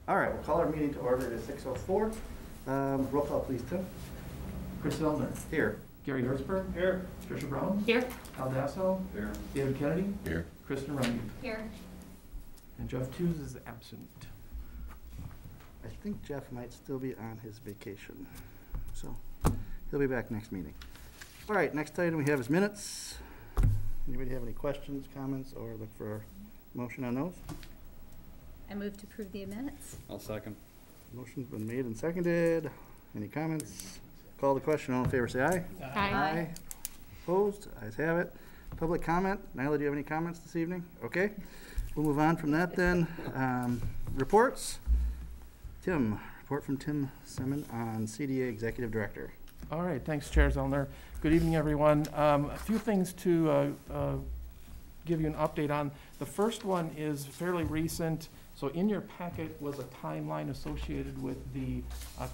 All right, we'll call our meeting to order at 6:04. Roll call, please, Tim. Chris Elner. Here. Gary Hertzberg. Here. Trisha Brown. Here. Al Dasso. Here. David Kennedy. Here. Kristen Runge. Here. And Jeff Tews is absent. I think Jeff might still be on his vacation, so he'll be back next meeting. All right, next item we have is minutes. Anybody have any questions, comments, or look for a motion on those? I move to approve the minutes. I'll second. Motion's been made and seconded. Any comments? Call the question. All in favor, say aye. Aye. Opposed? Ayes have it. Public comment. Nyla, do you have any comments this evening? Okay. We'll move on from that then. Reports. Tim, report from Tim Semin on CDA Executive Director. All right, thanks, Chair Zellner. Good evening, everyone. A few things to give you an update on. The first one is fairly recent. So in your packet was a timeline associated with the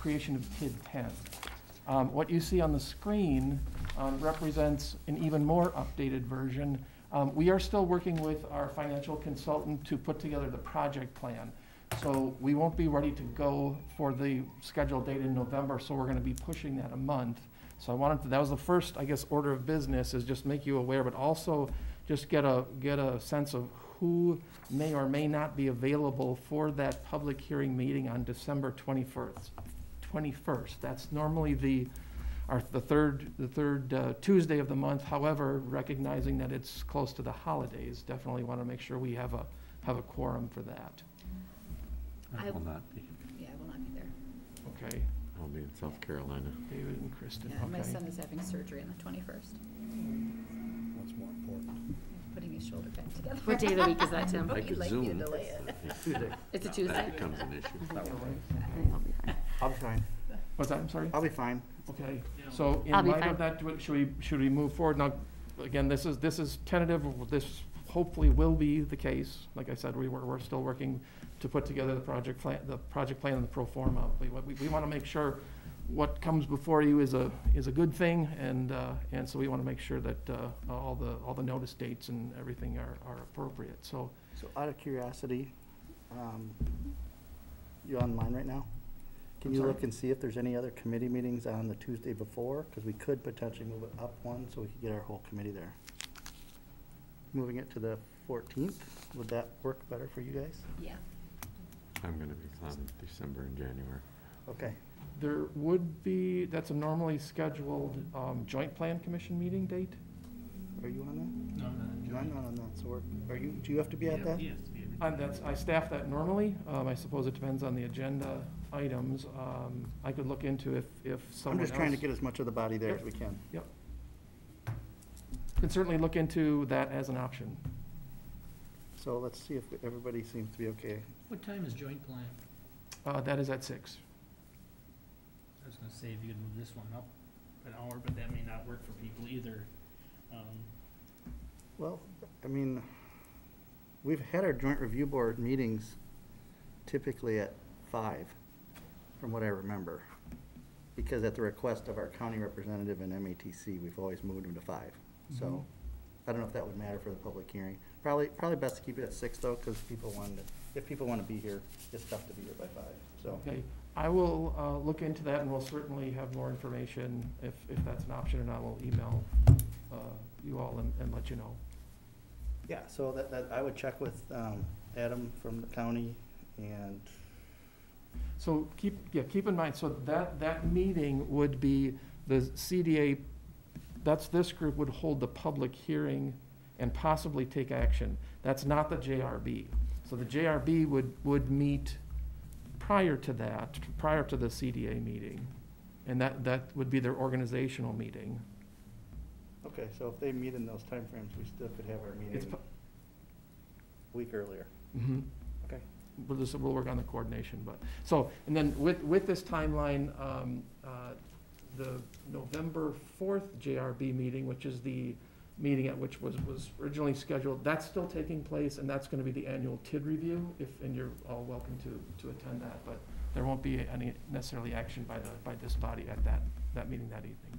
creation of TID 10. What you see on the screen represents an even more updated version. We are still working with our financial consultant to put together the project plan. So we won't be ready to go for the scheduled date in November, so we're going to be pushing that a month. So I wanted to, that was the first, I guess, order of business, is just make you aware, but also just get a sense of who may or may not be available for that public hearing meeting on December 21st. That's normally the third Tuesday of the month. However, recognizing that it's close to the holidays, definitely want to make sure we have a quorum for that. I will not be. Yeah, I will not be there. Okay. I'll be in South Carolina. David and Kristen. Yeah, okay. my son is having surgery on the 21st. What's more important? Putting his shoulder back together. What day of the week is that, Tim? I He'd could like me to Zoom. delay it. Tuesday. It's a Tuesday. That becomes an issue. I'll be fine. What's that? I'm sorry? I'll be fine. Okay, so in I'll be light fine. of that, should we move forward? Now, again, this is tentative. This hopefully will be the case. Like I said, we're still working to put together the project plan and the pro forma. We want to make sure what comes before you is a good thing, and so we want to make sure that all the notice dates and everything are appropriate. So out of curiosity, you online right now? Can I'm you sorry? look and see if there's any other committee meetings on the Tuesday before? Because we could potentially move it up one so we could get our whole committee there. Moving it to the 14th, would that work better for you guys? Yeah. I'm going to be gone December and January. Okay. there would be, that's a normally scheduled joint plan commission meeting date. Are you on that? No, I'm not No, I'm enjoying not on that, so do you have to be at that? Yes, to be every- I staff that normally. I suppose it depends on the agenda items. I could look into if someone I'm else. just trying to get as much of the body there Yep. as we can. Yep. Can certainly look into that as an option. So let's see if everybody seems to be okay. What time is joint plan? That is at 6. I was gonna say if you could move this one up an hour, but that may not work for people either. Well, I mean, we've had our joint review board meetings typically at 5, from what I remember. Because at the request of our county representative and MATC, we've always moved them to 5. So, I don't know if that would matter for the public hearing. Probably best to keep it at 6 though, because if people want to be here, it's tough to be here by 5, so. Okay, I will look into that, and we'll certainly have more information if that's an option, and I will email you all and let you know. Yeah, so that I would check with Adam from the county, and So keep in mind, so that meeting would be the CDA, this group would hold the public hearing and possibly take action. That's not the JRB. So the JRB would meet prior to that, prior to the CDA meeting. And that would be their organizational meeting. okay, so if they meet in those timeframes, we still could have our It's meeting a week earlier. Okay. We'll work on the coordination, but, so, and then with this timeline, the November 4th JRB meeting, which is the meeting at which was originally scheduled, that's still taking place, and that's gonna be the annual TID review, and you're all welcome to attend that, but there won't be any necessarily action by this body at that meeting that evening.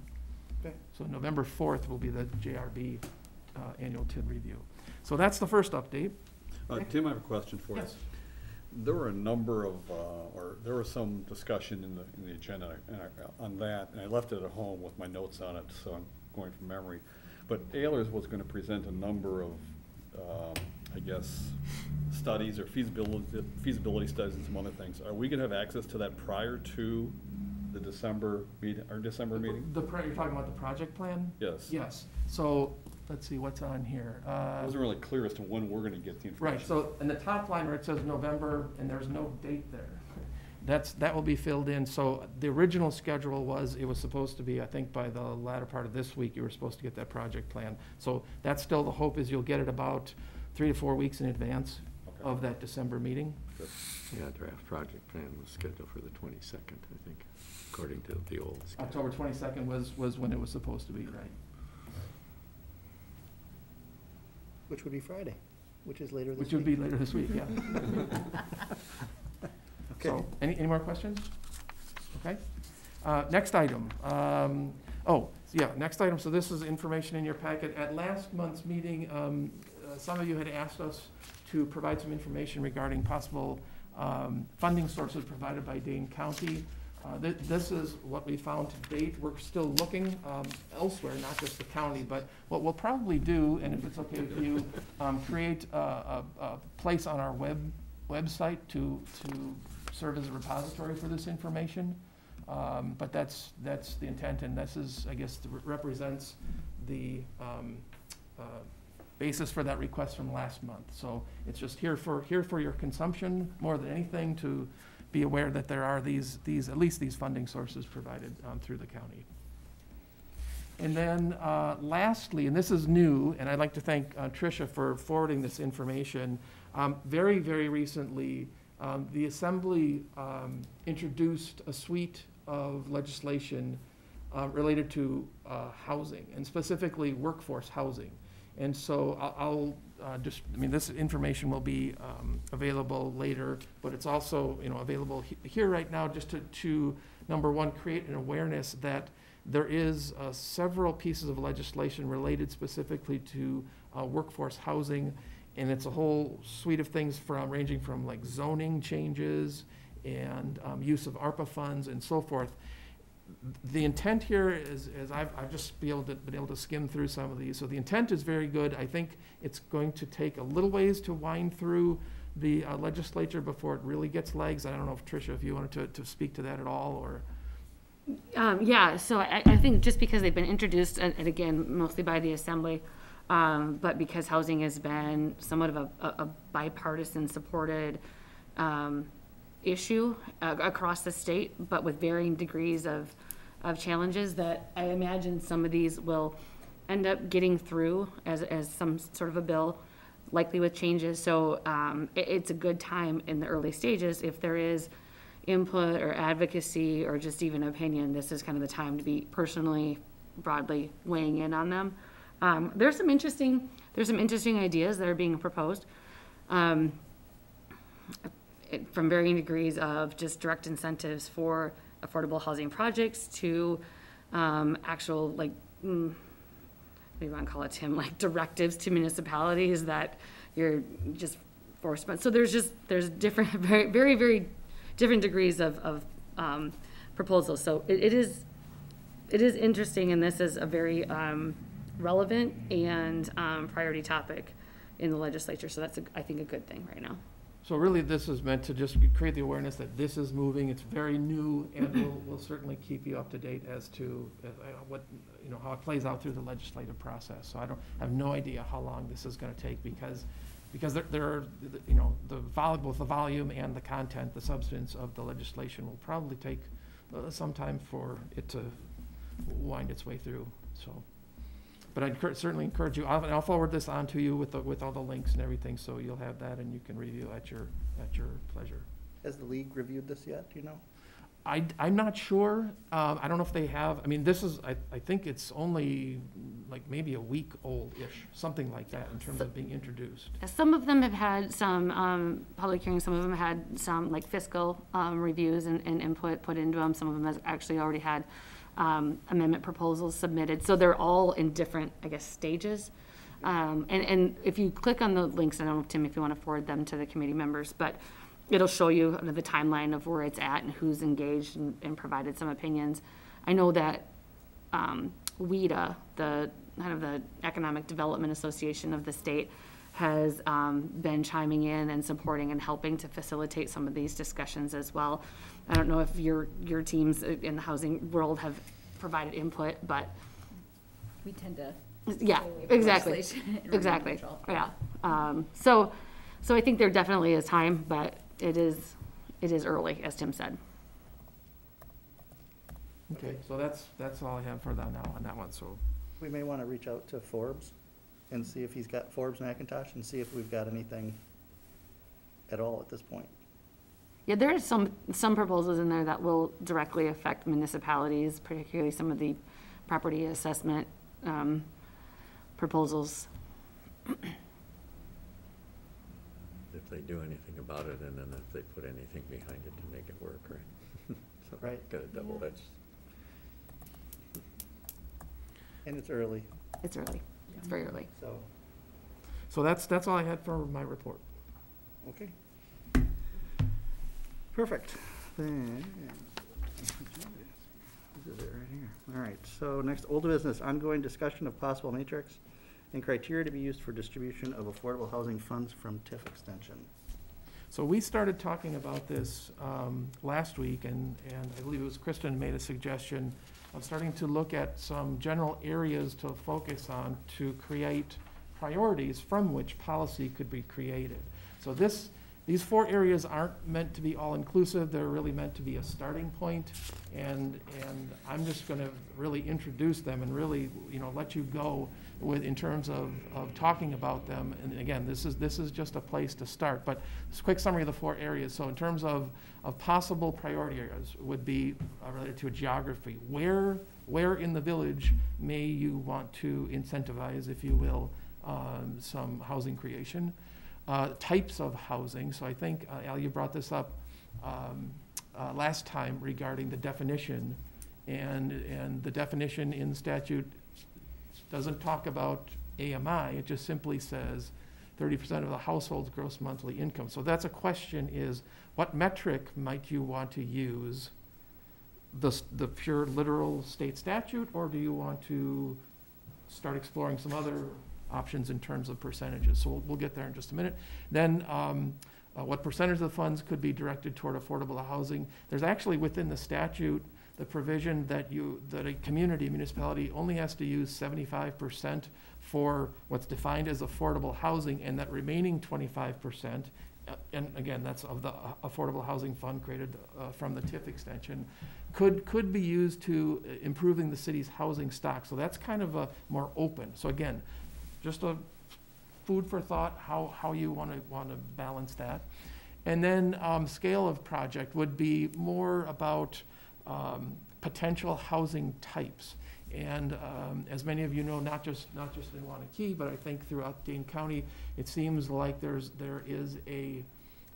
Okay. So November 4th will be the JRB annual TID review. So that's the first update. Tim, I have a question for you. Yes. there were a number of, or there was some discussion in the agenda on that, and I left it at home with my notes on it, so I'm going from memory. But Ehlers was going to present a number of, I guess, studies or feasibility studies and some other things. Are we going to have access to that prior to the December meeting, our December meeting? You're talking about the project plan? Yes. Yes. So, let's see, what's on here? It wasn't really clear as to when we're going to get the information. Right, so in the top line where it says November, and there's no date there, that will be filled in. So the original schedule was, it was supposed to be, I think by the latter part of this week, you were supposed to get that project plan. So that's still the hope, is you'll get it about 3 to 4 weeks in advance Okay. of that December meeting. Good. Yeah, draft project plan was scheduled for the 22nd, I think, according to the old schedule. October 22nd was when it was supposed to be, right? Which would be Friday, which is later this week. Which would be later this week, yeah. Okay. So, any more questions? Okay. Next item. Next item. So this is information in your packet. At last month's meeting, some of you had asked us to provide some information regarding possible funding sources provided by Dane County. This is what we found to date. We're still looking elsewhere, not just the county, but what we'll probably do, and if it's okay with you, create a place on our website to serve as a repository for this information. But that's the intent, and this is, I guess, represents the basis for that request from last month. So it's just here for your consumption more than anything, to be aware that there are these at least these funding sources provided through the county. And then lastly, and this is new, and I'd like to thank Tricia for forwarding this information. Very, very recently, the Assembly introduced a suite of legislation related to housing, and specifically workforce housing. And so I'll this information will be available later, but it's also, available here right now, just to number one, create an awareness that there is several pieces of legislation related specifically to workforce housing, and it's a whole suite of things ranging from like zoning changes and use of ARPA funds and so forth. The intent here is I've just been able to skim through some of these. So the intent is very good. I think it's going to take a little ways to wind through the legislature before it really gets legs. I don't know if Tricia, if you wanted to speak to that at all, or. Yeah, so I think just because they've been introduced, and again, mostly by the Assembly, but because housing has been somewhat of a bipartisan supported issue across the state, but with varying degrees of challenges, that I imagine some of these will end up getting through as some sort of a bill, likely with changes. So it's a good time in the early stages. If there is input or advocacy or just even opinion, this is kind of the time to be personally, broadly weighing in on them. There's some interesting ideas that are being proposed. From varying degrees of just direct incentives for affordable housing projects to actual, like, what do you want to call it, Tim? Like directives to municipalities that you're just forced. So there's different, very, very, very different degrees of proposals. So it is interesting, and this is a very relevant and priority topic in the legislature. So that's, I think, a good thing right now. So really, this is meant to just create the awareness that this is moving. It's very new, and we'll certainly keep you up to date as to how it plays out through the legislative process. So I have no idea how long this is going to take, because there are, both the volume and the content, the substance of the legislation will probably take some time for it to wind its way through. So. But I'd certainly encourage you. I'll forward this on to you with all the links and everything, so you'll have that and you can review at your pleasure. Has the league reviewed this yet? Do you know? I'm not sure. I don't know if they have. I mean, this is. I think it's only like maybe a week old-ish, something like that, in terms of being introduced. Some of them have had some public hearings. Some of them had some like fiscal reviews and input put into them. Some of them has actually already had amendment proposals submitted. So they're all in different, I guess, stages. And if you click on the links, I don't know, Tim, if you want to forward them to the committee members, but it'll show you the timeline of where it's at and who's engaged and provided some opinions. I know that WEDA, the kind of the Economic Development Association of the state, has been chiming in and supporting and helping to facilitate some of these discussions as well. I don't know if your teams in the housing world have provided input, but We tend to. yeah, stay away from exactly, legislation and remain exactly, neutral. yeah. So I think there definitely is time, but it is early, as Tim said. Okay, so that's all I have for that now on that one, so. We may want to reach out to Forbes and see if he's got Forbes Macintosh and see if we've got anything at all at this point. Yeah, there are some proposals in there that will directly affect municipalities, particularly some of the property assessment proposals. If they do anything about it, and then if they put anything behind it to make it work, right? So Right. got a double edged. And it's early, It's early, it's very early. so, So that's all I had for my report. okay. Perfect. Then, this is it right here. All right, so next, old business, ongoing discussion of possible matrix and criteria to be used for distribution of affordable housing funds from TIF extension. So we started talking about this last week, and I believe it was Kristen made a suggestion of starting to look at some general areas to focus on to create priorities from which policy could be created. So these 4 areas aren't meant to be all-inclusive, they're really meant to be a starting point, and I'm just gonna really introduce them and really, let you go with, in terms of talking about them. And again, this is just a place to start, but just a quick summary of the 4 areas. So in terms of possible priority areas would be related to geography. Where in the village may you want to incentivize, if you will, some housing creation? Types of housing, so I think, Al, you brought this up last time regarding the definition, and the definition in the statute doesn't talk about AMI, it just simply says 30% of the household's gross monthly income. So that's a question is, what metric might you want to use? The pure literal state statute, or do you want to start exploring some other options in terms of percentages? So we'll get there in just a minute. Then what percentage of the funds could be directed toward affordable housing? There's actually within the statute the provision that a community, municipality only has to use 75% for what's defined as affordable housing, and that remaining 25%, and again, that's of the affordable housing fund created from the TIF extension, could be used to improving the city's housing stock. So that's kind of a more open. So again, just a food for thought, how you want to balance that. And then scale of project would be more about potential housing types. And as many of you know, not just in Wanakee, but I think throughout Dane County, it seems like there is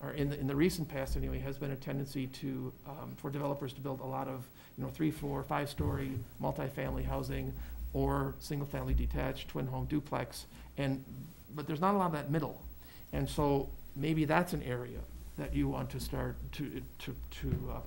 or in the recent past anyway, has been a tendency to for developers to build a lot of 3, 4, 5-story multifamily housing, or single-family detached, twin home duplex, but there's not a lot of that middle. And so maybe that's an area that you want to start to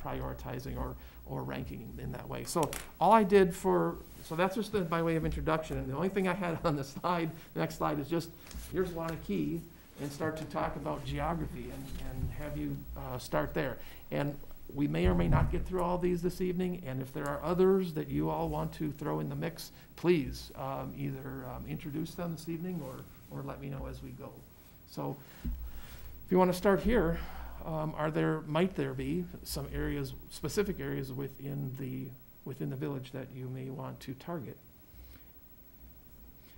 prioritizing or ranking in that way. So all I did so that's just by way of introduction. And the only thing I had on the next slide is just, here's Wanakee, and start to talk about geography and have you start there. And we may or may not get through all these this evening, and if there are others that you all want to throw in the mix, please either introduce them this evening or let me know as we go. So if you want to start here, might there be some areas, specific areas within the village that you may want to target?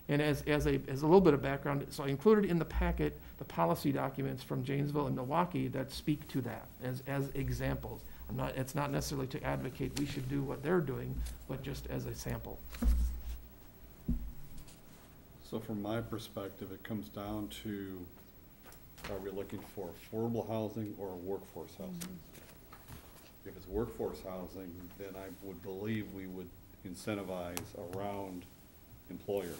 And as a little bit of background, so I included in the packet the policy documents from Janesville and Milwaukee that speak to that as examples. It's not necessarily to advocate we should do what they're doing, but just as a sample. So from my perspective, it comes down to, are we looking for affordable housing or workforce housing? If it's workforce housing, then I would believe we would incentivize around employers.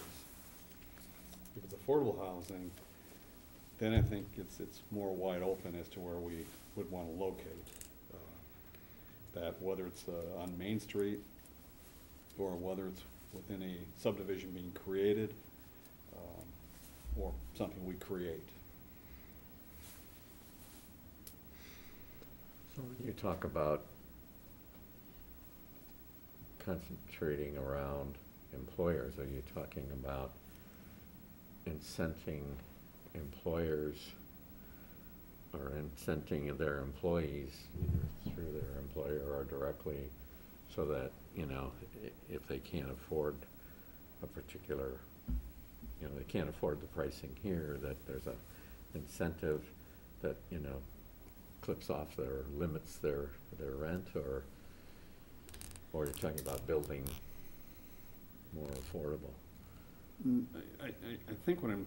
If it's affordable housing, then I think it's more wide open as to where we would want to locate. That whether it's on Main Street or whether it's within a subdivision being created, or something we create. So when you talk about concentrating around employers, are you talking about incenting employers or incenting their employees either through their employer or directly, so that, you know, if they can't afford a particular, you know, they can't afford the pricing here, that there's a incentive that, you know, clips off their, limits their rent, or you're talking about building more affordable? I think when I'm,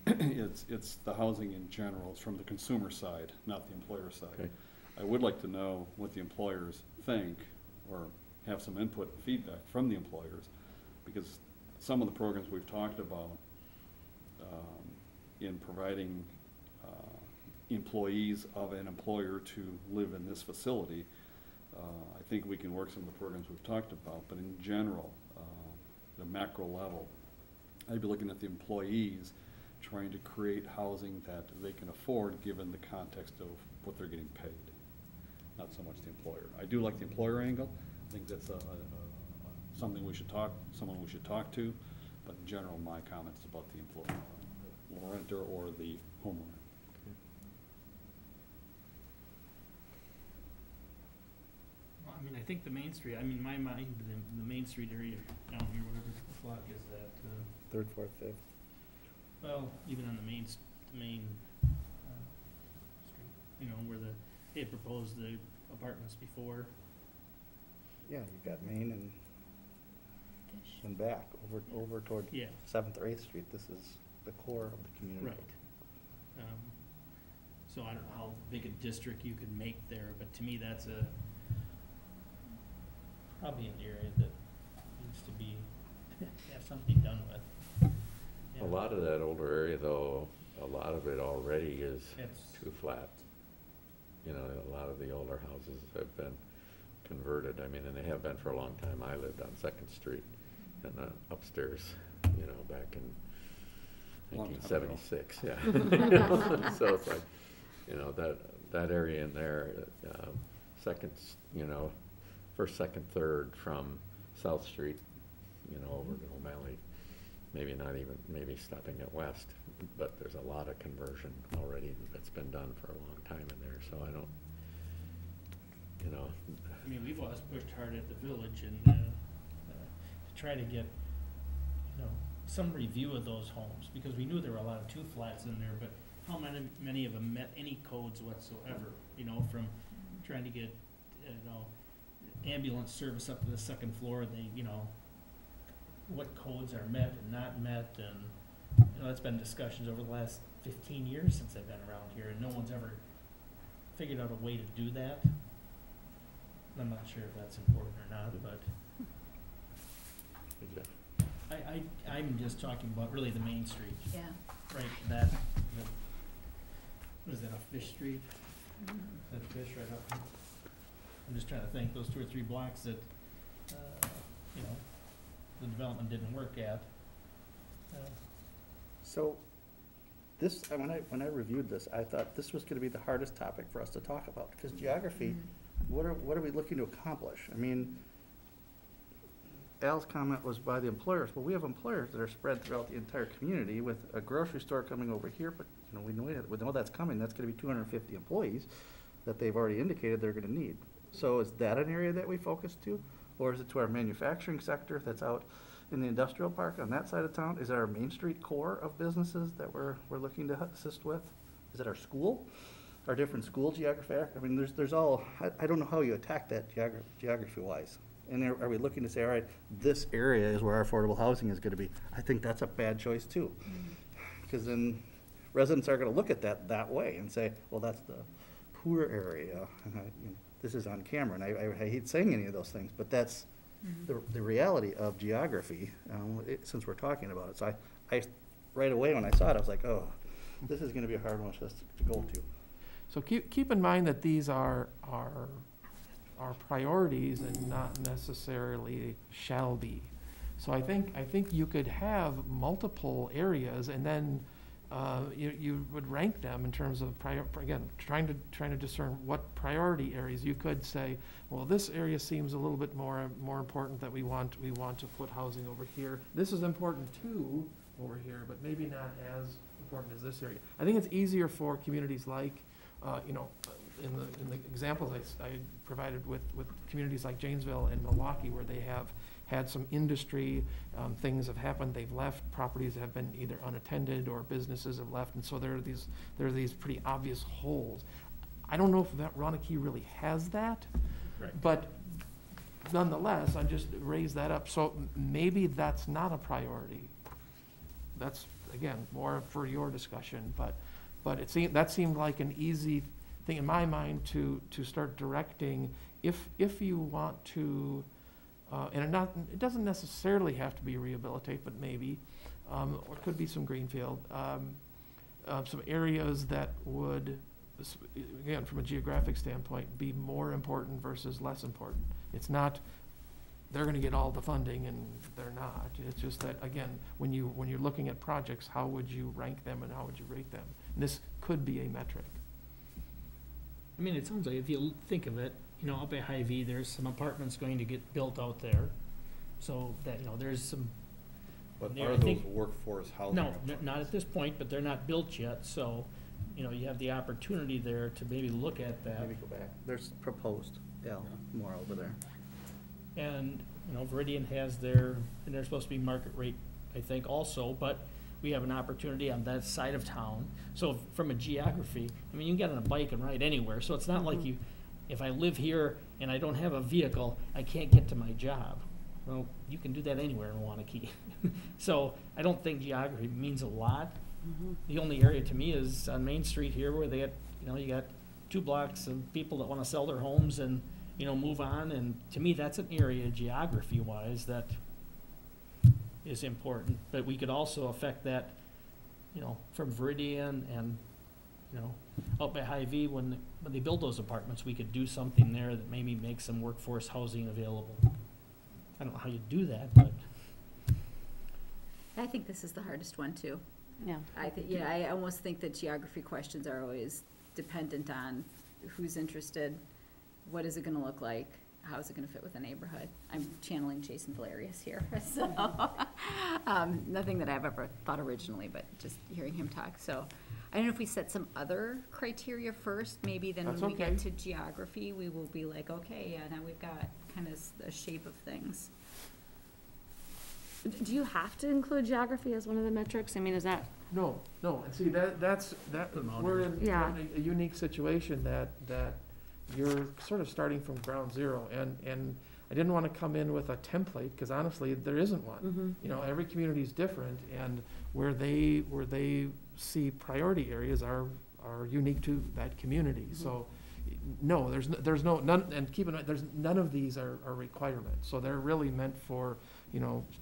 it's the housing in general, it's from the consumer side, not the employer side. Okay. I would like to know what the employers think, or have some input and feedback from the employers, because some of the programs we've talked about in providing employees of an employer to live in this facility, I think we can work some of the programs we've talked about, but in general, the macro level, I'd be looking at the employees trying to create housing that they can afford given the context of what they're getting paid, not so much the employer. I do like the employer angle. I think that's something someone we should talk to, but in general, my comments about the employer, the renter or the homeowner. Well, I mean, I think the Main Street, I mean, my mind, the Main Street area down here, whatever the block is that, Third, fourth, fifth. well, even on the main, street, you know, where they had proposed the apartments before. Yeah, you've got Main and back, over toward Yeah. 7th or 8th Street. This is the core of the community. Right. So I don't know how big a district you could make there, but to me, that's probably an area that needs to be, have something done with. A lot of that older area, though, a lot of it already is It's- too flat. You know, a lot of the older houses have been converted, I mean, and they have been for a long time. I lived on 2nd Street and upstairs, you know, back in Long time ago. 1976, yeah. So it's like, you know, that area in there, you know, first, second, third from South Street, you know, over to O'Malley, maybe stopping at West, but there's a lot of conversion already that's been done for a long time in there, so I don't, you know. I mean, we've always pushed hard at the village and, to try to get, you know, some review of those homes, because we knew there were a lot of two flats in there, but how many of them met any codes whatsoever, you know, from trying to get, you know, ambulance service up to the 2nd floor, they, you know, what codes are met and not met, and, you know, that's been discussions over the last 15 years since I've been around here, and no one's ever figured out a way to do that. I'm not sure if that's important or not, but I'm just talking about really the Main Street, Yeah. right, what is that, off Fish Street? Is that Fish right up? I'm just trying to think, those 2 or 3 blocks that, you know, the development didn't work at. So this, when I reviewed this, I thought this was going to be the hardest topic for us to talk about, because geography, what are we looking to accomplish? I mean, Al's comment was by the employers. Well, we have employers that are spread throughout the entire community, with a grocery store coming over here, but, you know, we know that's coming. That's going to be 250 employees that they've already indicated they're going to need. So is that an area that we focus to? Or is it to our manufacturing sector that's out in the industrial park on that side of town? Is it our Main Street core of businesses that we're looking to assist with? Is it our school, our different school geography? I mean, there's all, I don't know how you attack that geography-wise. And are we looking to say, all right, this area is where our affordable housing is gonna be? I think that's a bad choice too. Because then residents are gonna look at that way and say, well, that's the poor area. And this is on camera, and I hate saying any of those things, but that's the reality of geography, since we're talking about it. So I right away when I saw it, I was like, oh, This is gonna be a hard one for us to go to. So keep in mind that these are priorities and not necessarily shall be. So I think you could have multiple areas, and then you would rank them in terms of again, trying to discern what priority areas. You could say, well, this area seems a little bit more important, that we want to put housing over here. This is important too over here, but maybe not as important as this area. I think it's easier for communities like, in the examples I provided with communities like Janesville and Milwaukee, where they have had some industry, things have happened, they've left, properties have been either unattended or businesses have left, and so there are these pretty obvious holes. I don't know if that Roanoke really has that, Right. but nonetheless, I just raised that up. So maybe that's not a priority. That's, again, more for your discussion, but that seemed like an easy thing in my mind to start directing if you want to, and it doesn't necessarily have to be rehabilitate, but maybe, or it could be some greenfield, some areas that would, again, from a geographic standpoint, be more important versus less important. It's not they're gonna get all the funding and they're not. It's just that, again, when you're looking at projects, how would you rank them and how would you rate them? And this could be a metric. I mean, it sounds like, if you think of it, up at Hy-Vee, there's some apartments going to get built out there. So that, there's some, But Yeah, are I those think- workforce housing? no, apartments? not at this point, but they're not built yet, so, you have the opportunity there to maybe look at that. Maybe go back. There's proposed, more over there. And, Veridian has and they're supposed to be market rate, I think, also, but we have an opportunity on that side of town. So from a geography, you can get on a bike and ride anywhere, so it's not like if I live here and I don't have a vehicle, I can't get to my job. Well, you can do that anywhere in Wanakee. So I don't think geography means a lot. The only area to me is on Main Street here, where they got, you got 2 blocks of people that wanna sell their homes and, move on, and to me, that's an area geography-wise that is important, but we could also affect that, from Veridian and, out by Hy-Vee, when they build those apartments, we could do something there that maybe makes some workforce housing available. I don't know how you do that, but. I think this is the hardest one too. Yeah. I almost think that geography questions are always dependent on who's interested, what is it gonna look like, how is it gonna fit with the neighborhood? I'm channeling Jason Valerius here, so, nothing that I've ever thought originally, but just hearing him talk, so. I don't know if we set some other criteria first, maybe then when That's we get okay. to geography, we will be like, okay, yeah, now we've got kind of the shape of things. Do you have to include geography as one of the metrics? I mean, is that, No, and see, we're in Yeah. a unique situation that you're sort of starting from ground zero, and I didn't want to come in with a template, because honestly, there isn't one. Every community is different, and where they see priority areas are unique to that community. So, no, there's none, and keep in mind, there's none of these are requirements. So they're really meant for,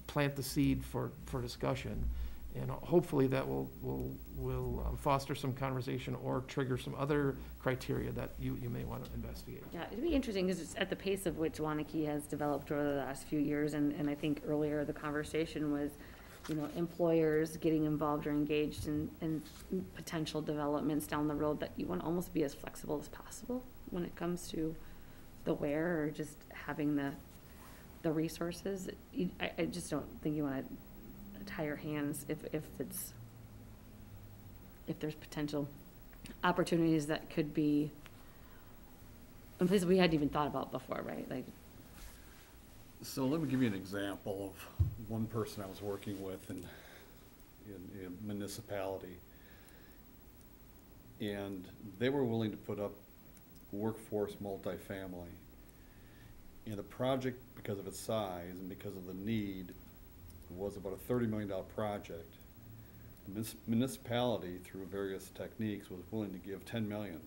plant the seed for discussion. And hopefully that will foster some conversation or trigger some other criteria that you may want to investigate. yeah, it'd be interesting, because it's at the pace of which Wanakee has developed over the last few years, and I think earlier the conversation was, employers getting involved or engaged in potential developments down the road, that you want to almost be as flexible as possible when it comes to the where, or just having the resources. I just don't think you want to tie your hands if there's potential opportunities that could be in places we hadn't even thought about before, right? Like, So let me give you an example of one person I was working with in a municipality. And they were willing to put up workforce multifamily. And the project, because of its size and because of the need, was about a $30 million project. The municipality, through various techniques, was willing to give $10 million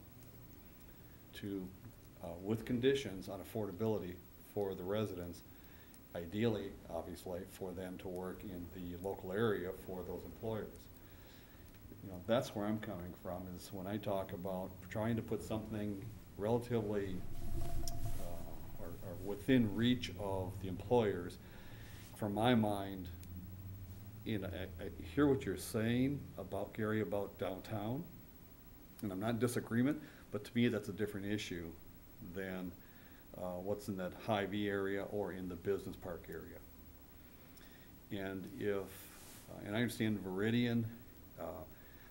to, with conditions on affordability for the residents. Ideally, obviously, for them to work in the local area for those employers. you know, that's where I'm coming from, is when I talk about trying to put something relatively, or within reach of the employers, from my mind, you know, I hear what you're saying about, Gary, about downtown, and I'm not in disagreement, but to me, that's a different issue than what's in that Hy-Vee area or in the business park area. And if, and I understand Veridian,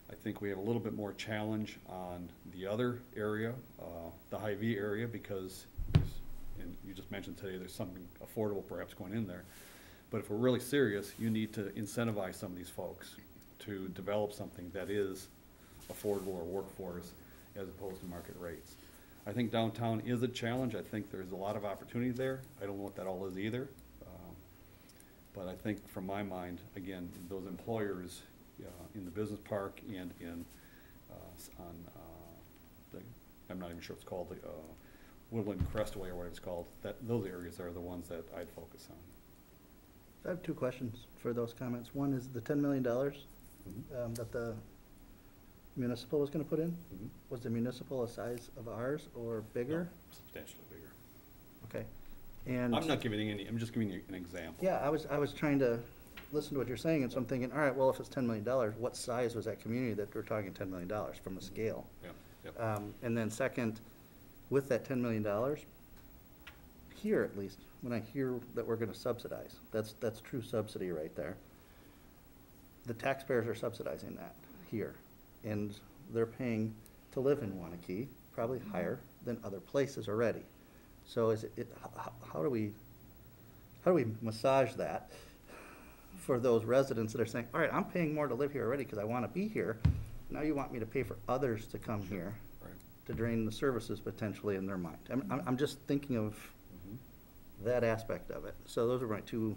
I think we have a little bit more challenge on the other area, the Hy-Vee area, because there's, and you just mentioned today, there's something affordable perhaps going in there. But if we're really serious, you need to incentivize some of these folks to develop something that is affordable or workforce as opposed to market rates. I think downtown is a challenge. I think there's a lot of opportunity there. I don't know what that all is either. But I think from my mind, again, those employers in the business park and in on the, I'm not even sure it's called, the Woodland Crestway or what it's called, that those areas are the ones that I'd focus on. I have 2 questions for those comments. One is the $10 million that the municipal was gonna put in. Mhm. Was the municipal a size of ours or bigger? No, substantially bigger. Okay. And I'm not giving any, I'm just giving you an example. yeah, I was trying to listen to what you're saying, and so I'm thinking, all right, well, if it's $10 million, what size was that community that we're talking $10 million from a scale? Yeah, yep. And then second, with that $10 million, here at least, when I hear that we're gonna subsidize, that's true subsidy right there. The taxpayers are subsidizing that here, and they're paying to live in Wanakee, probably higher than other places already. So is how do we massage that for those residents that are saying, all right, I'm paying more to live here already because I wanna be here. Now you want me to pay for others to come here Right. to drain the services potentially in their mind. I'm just thinking of Mhm. that aspect of it. So those are my 2,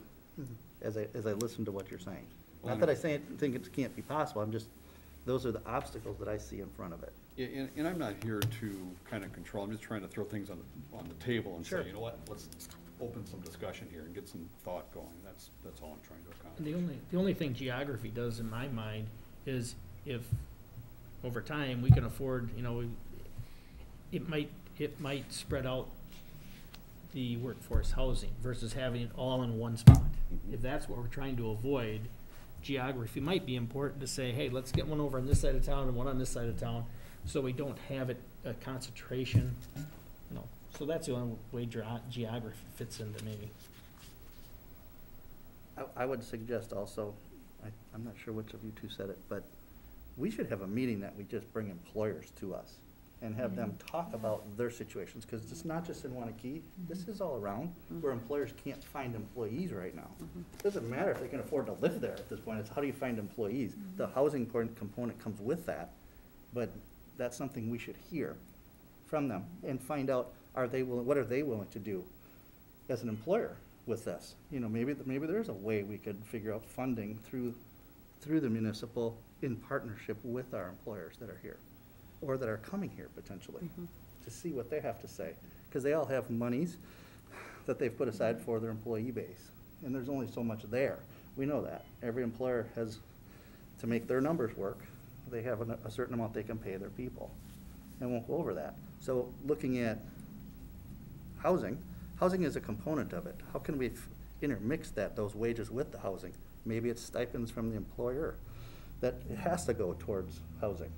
as I listen to what you're saying. Well, Not that I think it can't be possible, those are the obstacles that I see in front of it. Yeah, and I'm not here to kind of control, I'm just trying to throw things on the table and Sure. say, you know what, let's open some discussion here and get some thought going. That's all I'm trying to And accomplish. the only thing geography does in my mind is if, over time, we can afford, you know, it might spread out the workforce housing versus having it all in one spot. Mhm. If that's what we're trying to avoid, geography might be important to say, hey, let's get one over on this side of town and one on this side of town, so we don't have it, a concentration, you know. So that's the only way geography fits into me. I would suggest also, I'm not sure which of you 2 said it, but we should have a meeting that we just bring employers to us and have them talk about their situations, because it's not just in Wanakee, this is all around, where employers can't find employees right now. It doesn't matter if they can afford to live there at this point, it's how do you find employees? The housing component comes with that, but that's something we should hear from them and find out, what are they willing to do as an employer with this? You know, maybe there's a way we could figure out funding through the municipal in partnership with our employers that are here, or that are coming here potentially, to see what they have to say. Because they all have monies that they've put aside for their employee base, and there's only so much there. We know that. Every employer has, to make their numbers work, they have a certain amount they can pay their people, and won't go over that. So looking at housing is a component of it. How can we intermix those wages with the housing? Maybe it's stipends from the employer that it has to go towards housing.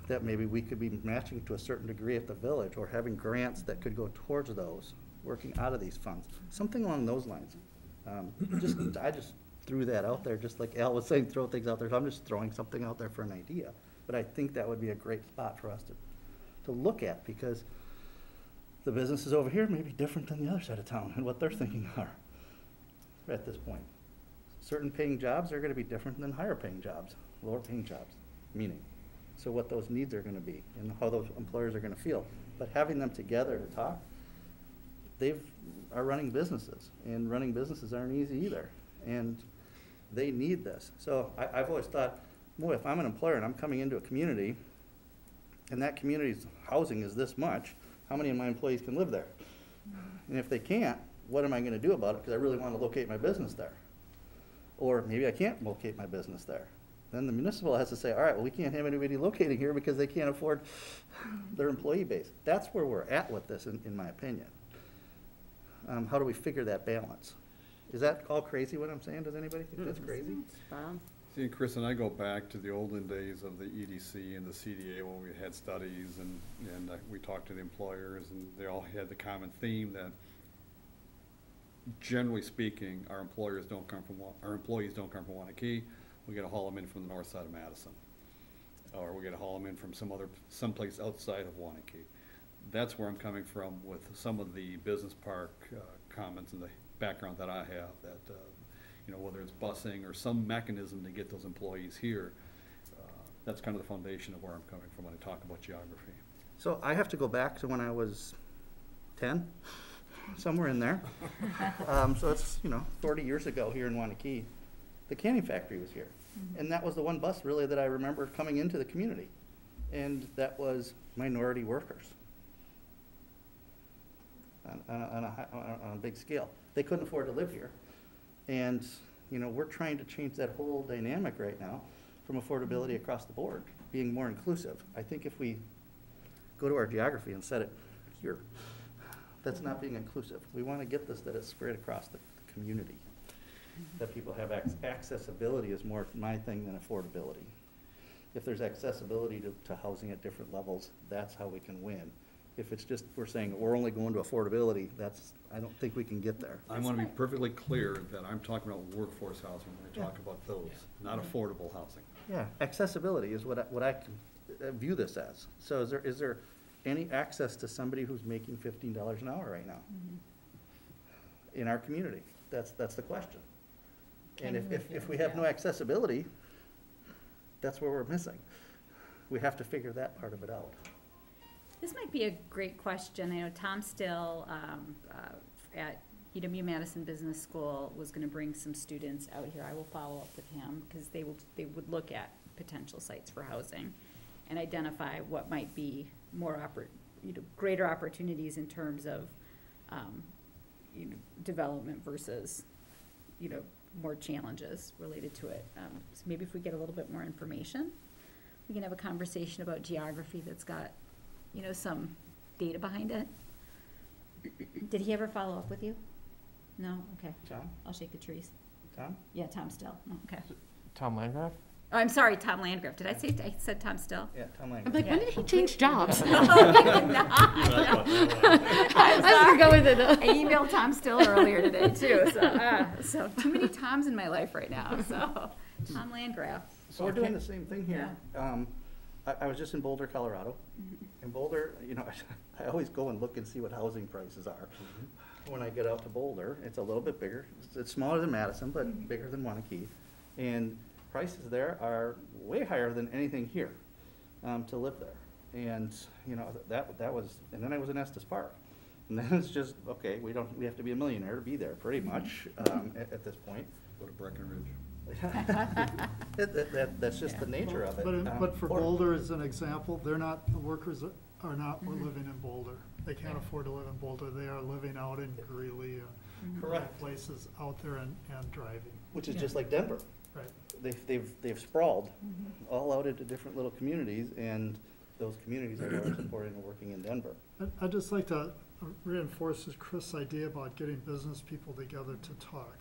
That maybe we could be matching to a certain degree at the village, or having grants that could go towards those, working out of these funds, something along those lines. I just threw that out there, just like Al was saying, throw things out there, so I'm just throwing something out there for an idea. But I think that would be a great spot for us to look at, because the businesses over here may be different than the other side of town, and what they're thinking are at this point. Certain paying jobs are gonna be different than higher paying jobs, lower paying jobs, meaning. So what those needs are gonna be, and how those employers are gonna feel. But having them together to talk, are running businesses, and running businesses aren't easy either, and they need this. So I've always thought, boy, if I'm an employer and I'm coming into a community, and that community's housing is this much, how many of my employees can live there? And if they can't, what am I gonna do about it? Because I really wanna locate my business there. Or maybe I can't locate my business there. then the municipal has to say, all right, well, we can't have anybody locating here because they can't afford their employee base. That's where we're at with this, in my opinion. How do we figure that balance? Is that all crazy what I'm saying? Does anybody think that's crazy? Bob? See, Chris and I go back to the olden days of the EDC and the CDA when we had studies and we talked to the employers and they all had the common theme that generally speaking, our employees don't come from Wanakee. We gotta haul them in from the north side of Madison. Or we gotta haul them in from someplace outside of Wanakee. That's where I'm coming from with some of the business park comments and the background that I have, that you know, whether it's busing or some mechanism to get those employees here, that's kind of the foundation of where I'm coming from when I talk about geography. So I have to go back to when I was 10, somewhere in there. So it's, 40 years ago here in Wanakee. The canning factory was here. And that was the one bus really that I remember coming into the community. And that was minority workers on a big scale. They couldn't afford to live here. And, we're trying to change that whole dynamic right now from affordability across the board, being more inclusive. I think if we go to our geography and set it here, that's not being inclusive. We want to get this, that it's spread across the community, that people have accessibility is more my thing than affordability. If there's accessibility to housing at different levels, that's how we can win. If it's just, we're saying we're only going to affordability, I don't think we can get there. I want to be perfectly clear that I'm talking about workforce housing when we talk about those, not affordable housing. Yeah, accessibility is what I can view this as. So is there any access to somebody who's making $15 an hour right now in our community? That's the question. And if we have no accessibility, that's where we're missing. We have to figure that part of it out. This might be a great question. I know Tom Still at UW-Madison Business School was going to bring some students out here. I will follow up with him because they would look at potential sites for housing and identify what might be more greater opportunities in terms of development versus more challenges related to it. So maybe if we get a little bit more information, we can have a conversation about geography that's got some data behind it. Did he ever follow up with you? No? Okay. Tom? I'll shake the trees. Tom? Yeah, Tom Still. Oh, okay. Tom Landgraf? Oh, I'm sorry, Tom Landgraf. Did I say, I said Tom Still? Yeah, Tom Lang. I'm like, Yeah. when did he change jobs? No, he did not. I was gonna go with it. I emailed Tom Still earlier today too, so too many Toms in my life right now, so Tom Landgraf. So we're doing the same thing here. I was just in Boulder, Colorado. In Boulder, I always go and look and see what housing prices are. When I get out to Boulder, it's a little bit bigger. It's smaller than Madison, but bigger than Wanakee. And prices there are way higher than anything here to live there. And, that was, and then I was in Estes Park. And then it's just, okay, we have to be a millionaire to be there, pretty much, at this point. Go to Breckenridge. That's just the nature of it. But for Boulder as an example, the workers are not living in Boulder. They can't afford to live in Boulder. They are living out in Greeley, Correct. places out there and driving. Which is just like Denver. Right. They've sprawled all out into different little communities, and those communities are more supporting and working in Denver. I'd just like to reinforce Chris' idea about getting business people together to talk.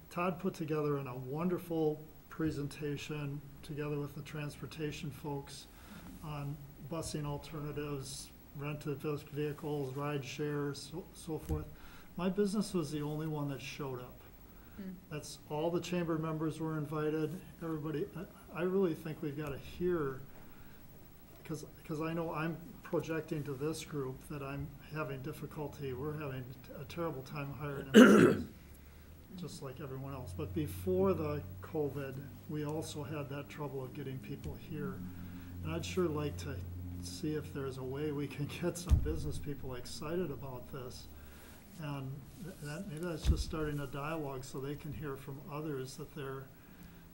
Todd put together a wonderful presentation together with the transportation folks on busing alternatives, rented vehicles, ride shares, so forth. My business was the only one that showed up. That's all the chamber members were invited, everybody. I really think we've got to hear, because I know I'm projecting to this group that I'm having difficulty, we're having a terrible time hiring employees, just like everyone else. But before the COVID, we also had that trouble of getting people here. And I'd sure like to see if there's a way we can get some business people excited about this. And maybe that's just starting a dialogue so they can hear from others that they're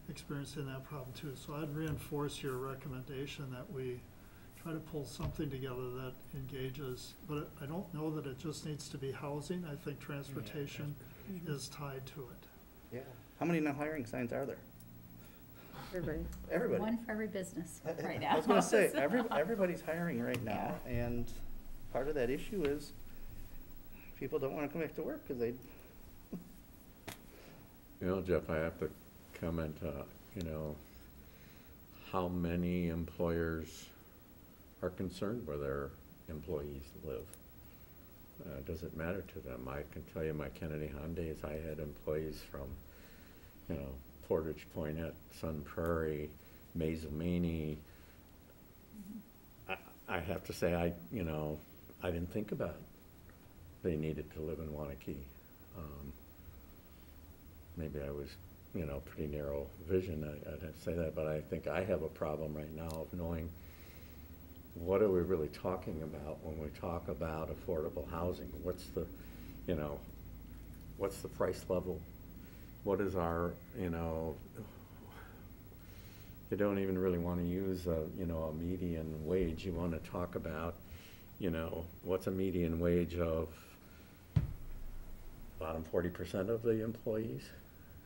experiencing that problem too. So I'd reinforce your recommendation that we try to pull something together that engages. But I don't know that it just needs to be housing. I think transportation is tied to it. Yeah. How many no hiring signs are there? Everybody. Everybody. One for every business right now. I was gonna say, everybody's hiring right now, and part of that issue is people don't wanna come back to work, cause they, You know, Jeff, I have to comment, you know, how many employers are concerned where their employees live. Does it matter to them? I can tell you my Kennedy Hahn days, I had employees from, you know, Portage Poinet, Sun Prairie, Mazomanie. I have to say, I didn't think about it. They needed to live in Wanakee. Maybe I was, you know, pretty narrow vision, I'd have to say that, but I think I have a problem right now of knowing what are we really talking about when we talk about affordable housing? What's the, you know, what's the price level? What is our, you know, you don't even really want to use a, you know, a median wage. You want to talk about, you know, what's a median wage of bottom 40% of the employees?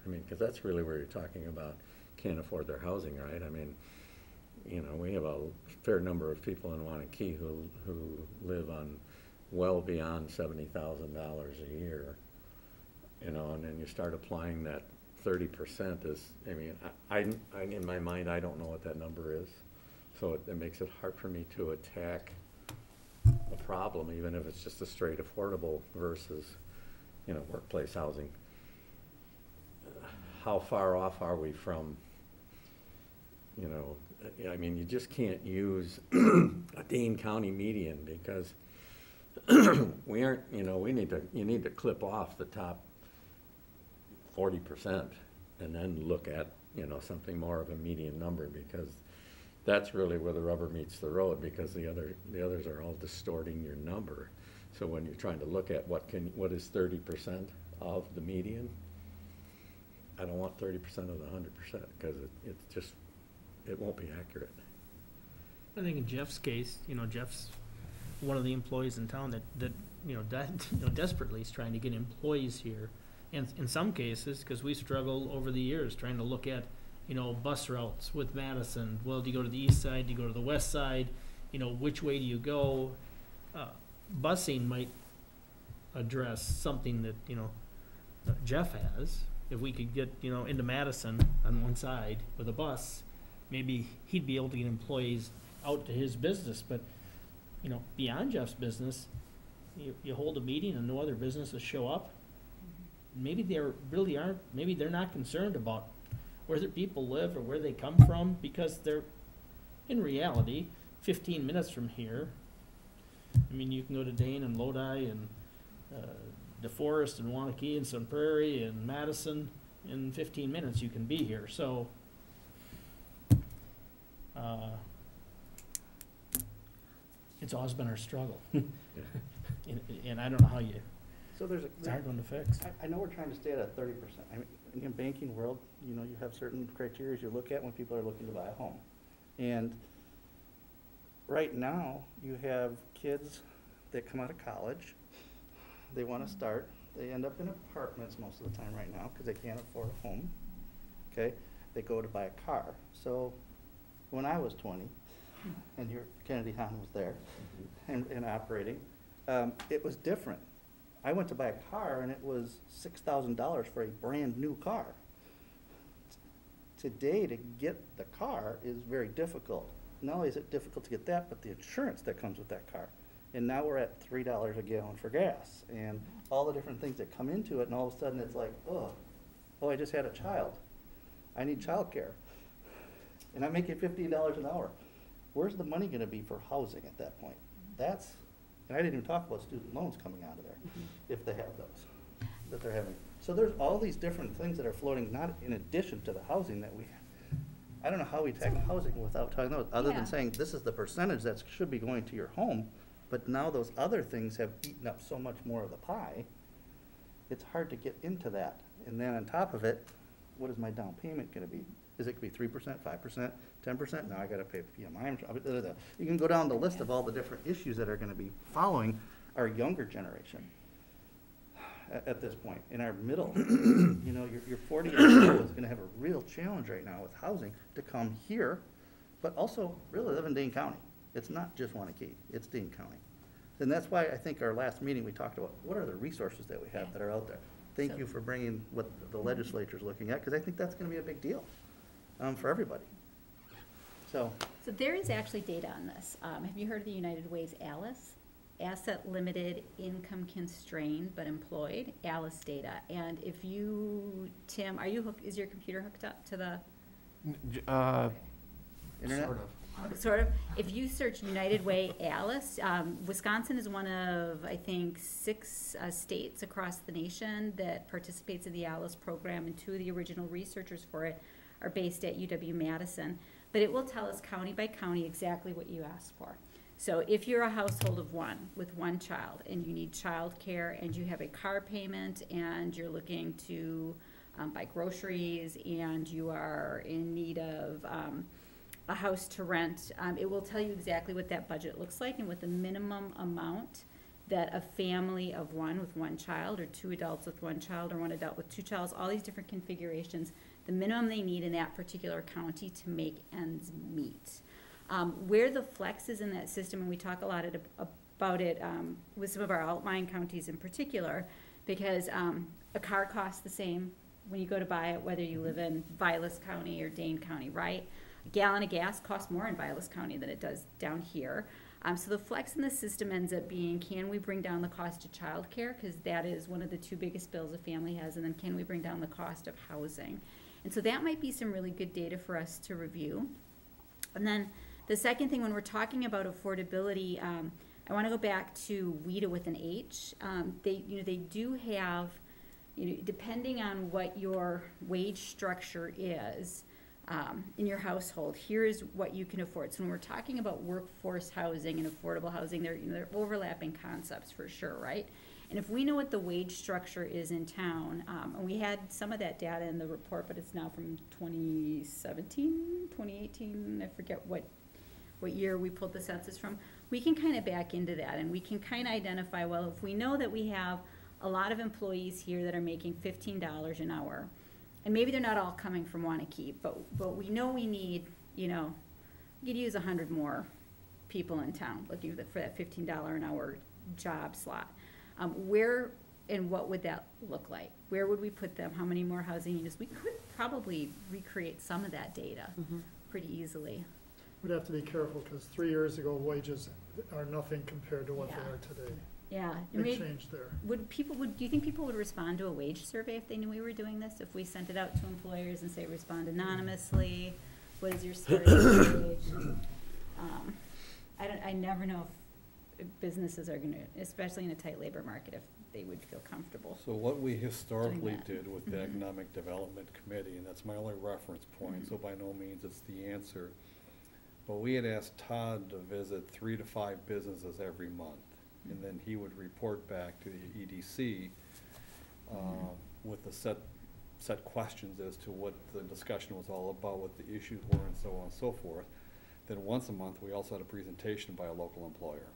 I mean, because that's really where you're talking about can't afford their housing, right? I mean, you know, we have a fair number of people in Wanakee who live on well beyond $70,000 a year, you know, and then you start applying that 30% is, I mean, I in my mind, I don't know what that number is. So it makes it hard for me to attack a problem, even if it's just a straight affordable versus, you know, workplace housing. How far off are we from, you know, I mean, you just can't use a Dane County median because we aren't, you know, you need to clip off the top 40% and then look at, you know, something more of a median number, because that's really where the rubber meets the road, because the others are all distorting your number. So when you're trying to look at what is 30% of the median, I don't want 30% of the 100%, because it won't be accurate. I think in Jeff's case, you know, Jeff's one of the employees in town that you know, desperately is trying to get employees here. And in some cases, because we struggle over the years trying to look at, you know, bus routes with Madison. Well, do you go to the east side? Do you go to the west side? You know, which way do you go? Busing might address something that, you know, Jeff has. If we could get, you know, into Madison on one side with a bus, maybe he'd be able to get employees out to his business. But, you know, beyond Jeff's business, you hold a meeting and no other businesses show up. Maybe maybe they're not concerned about where their people live or where they come from, because they're, in reality, 15 minutes from here. I mean, you can go to Dane and Lodi and DeForest and Wanakee and Sun Prairie and Madison. In 15 minutes you can be here. So it's always been our struggle. And I don't know how you, so there's it's a hard one to fix. I know we're trying to stay at a 30%. I mean, in the banking world, you know, you have certain criteria you look at when people are looking to buy a home. And right now, you have kids that come out of college, they want to start, they end up in apartments most of the time right now because they can't afford a home, okay? They go to buy a car. So when I was 20, and Kennedy Hahn was there and operating, it was different. I went to buy a car and it was $6,000 for a brand new car. Today, to get the car is very difficult. Not only is it difficult to get that, but the insurance that comes with that car. And now we're at $3 a gallon for gas, and all the different things that come into it, and all of a sudden it's like, oh, I just had a child. I need childcare. And I'm making $15 an hour. Where's the money gonna be for housing at that point? And I didn't even talk about student loans coming out of there, if they have those, that they're having. So there's all these different things that are floating, not in addition to the housing that we have. I don't know how we tackle housing without talking about, other Yeah. than saying this is the percentage that should be going to your home, but now those other things have eaten up so much more of the pie, it's hard to get into that. And then on top of it, what is my down payment gonna be? Is it gonna be 3%, 5%, 10%? Now I gotta pay PMI. You can go down the list of all the different issues that are gonna be following our younger generation. at this point, in our middle. You know, your 40 years old is gonna have a real challenge right now with housing to come here, but also really live in Dane County. It's not just Wanakee, it's Dane County. And that's why I think our last meeting, we talked about, what are the resources that we have that are out there? Thank So- you for bringing what the legislature's looking at, because I think that's gonna be a big deal, for everybody. So, So there is actually data on this. Have you heard of the United Way's ALICE? Asset limited, income constrained, but employed, ALICE data. And if you, Tim, is your computer hooked up to the, internet? Sort of. sort of, if you search United Way ALICE, Wisconsin is one of, I think, 6 states across the nation that participates in the ALICE program, and 2 of the original researchers for it are based at UW-Madison. But it will tell us county by county exactly what you asked for. So if you're a household of 1 with 1 child and you need childcare and you have a car payment and you're looking to buy groceries and you are in need of a house to rent, it will tell you exactly what that budget looks like and what the minimum amount that a family of 1 with 1 child, or 2 adults with 1 child, or 1 adult with 2 childs, all these different configurations, the minimum they need in that particular county to make ends meet. Where the flex is in that system, and we talk a lot about it with some of our outlying counties in particular, because a car costs the same when you go to buy it, whether you live in Vilas County or Dane County, right? A gallon of gas costs more in Vilas County than it does down here. So the flex in the system ends up being, can we bring down the cost of childcare? Because that is one of the 2 biggest bills a family has, and then can we bring down the cost of housing? And so that might be some really good data for us to review. And then the second thing, when we're talking about affordability, I want to go back to WIDA with an H. They do have, depending on what your wage structure is in your household, here is what you can afford. So when we're talking about workforce housing and affordable housing, they're overlapping concepts for sure, right? And if we know what the wage structure is in town, and we had some of that data in the report, but it's now from 2017, 2018, I forget what year we pulled the census from, we can kind of back into that, and we can kind of identify, well, if we know that we have a lot of employees here that are making $15 an hour, and maybe they're not all coming from Wanakee, but we know we need, we could use 100 more people in town looking for that $15 an hour job slot. Where and what would that look like? Where would we put them? How many more housing units? We could probably recreate some of that data pretty easily. We'd have to be careful, because 3 years ago, wages are nothing compared to what they Yeah. are today. Yeah. Big change there. Do you think people would respond to a wage survey if they knew we were doing this? If we sent it out to employers and say, respond anonymously, what is your starting wage? I never know if businesses are gonna, especially in a tight labor market, if they would feel comfortable. So what we historically that. did with the Mhm. Economic Development Committee, and that's my only reference point, so by no means it's the answer. But we had asked Todd to visit 3 to 5 businesses every month, and then he would report back to the EDC with the set questions as to what the discussion was all about, what the issues were, and so on and so forth. Then once a month, we also had a presentation by a local employer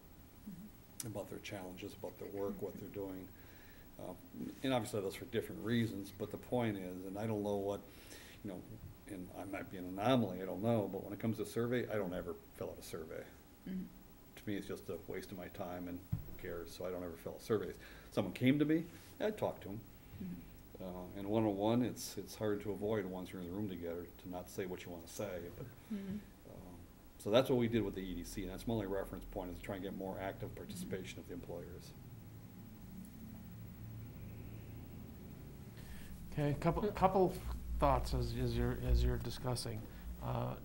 about their challenges, about their work, what they're doing. And obviously that's for different reasons, but the point is, and I don't know what, and I might be an anomaly, I don't know, but when it comes to survey, I don't ever fill out a survey. Mhm. To me, it's just a waste of my time, and who cares, so I don't ever fill out surveys. Someone came to me, I'd talk to them. And one-on-one, it's hard to avoid once you're in the room together, to not say what you want to say, but, so that's what we did with the EDC, and that's my only reference point, is to try and get more active participation of the employers. Okay, couple thoughts as you're discussing.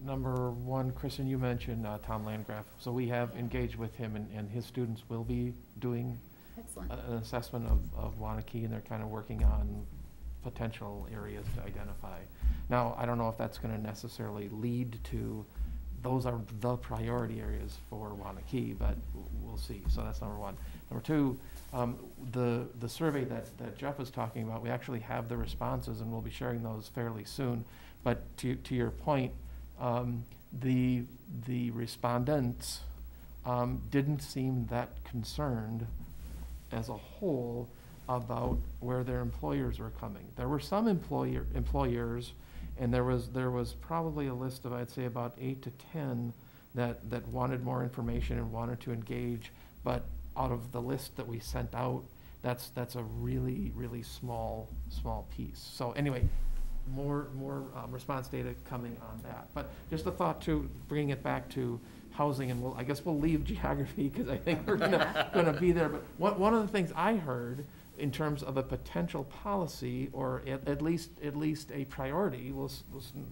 Number one, Kristen, you mentioned Tom Landgraf. So we have engaged with him, and his students will be doing Excellent. an assessment of Wanakee, and they're kind of working on potential areas to identify. Now, I don't know if that's gonna necessarily lead to, those are the priority areas for Wanakee, but we'll see. So that's number one. Number two, the survey that Jeff was talking about, we actually have the responses, and we'll be sharing those fairly soon. But to your point, the respondents didn't seem that concerned as a whole about where their employers were coming. There were some employers, and there was probably a list of, I'd say, about 8 to 10 that wanted more information and wanted to engage, but out of the list that we sent out, that's a really, really small piece. So anyway, more response data coming on that. But just a thought to bringing it back to housing, and I guess we'll leave geography because I think we're gonna be there. But one of the things I heard in terms of a potential policy, or at least a priority, was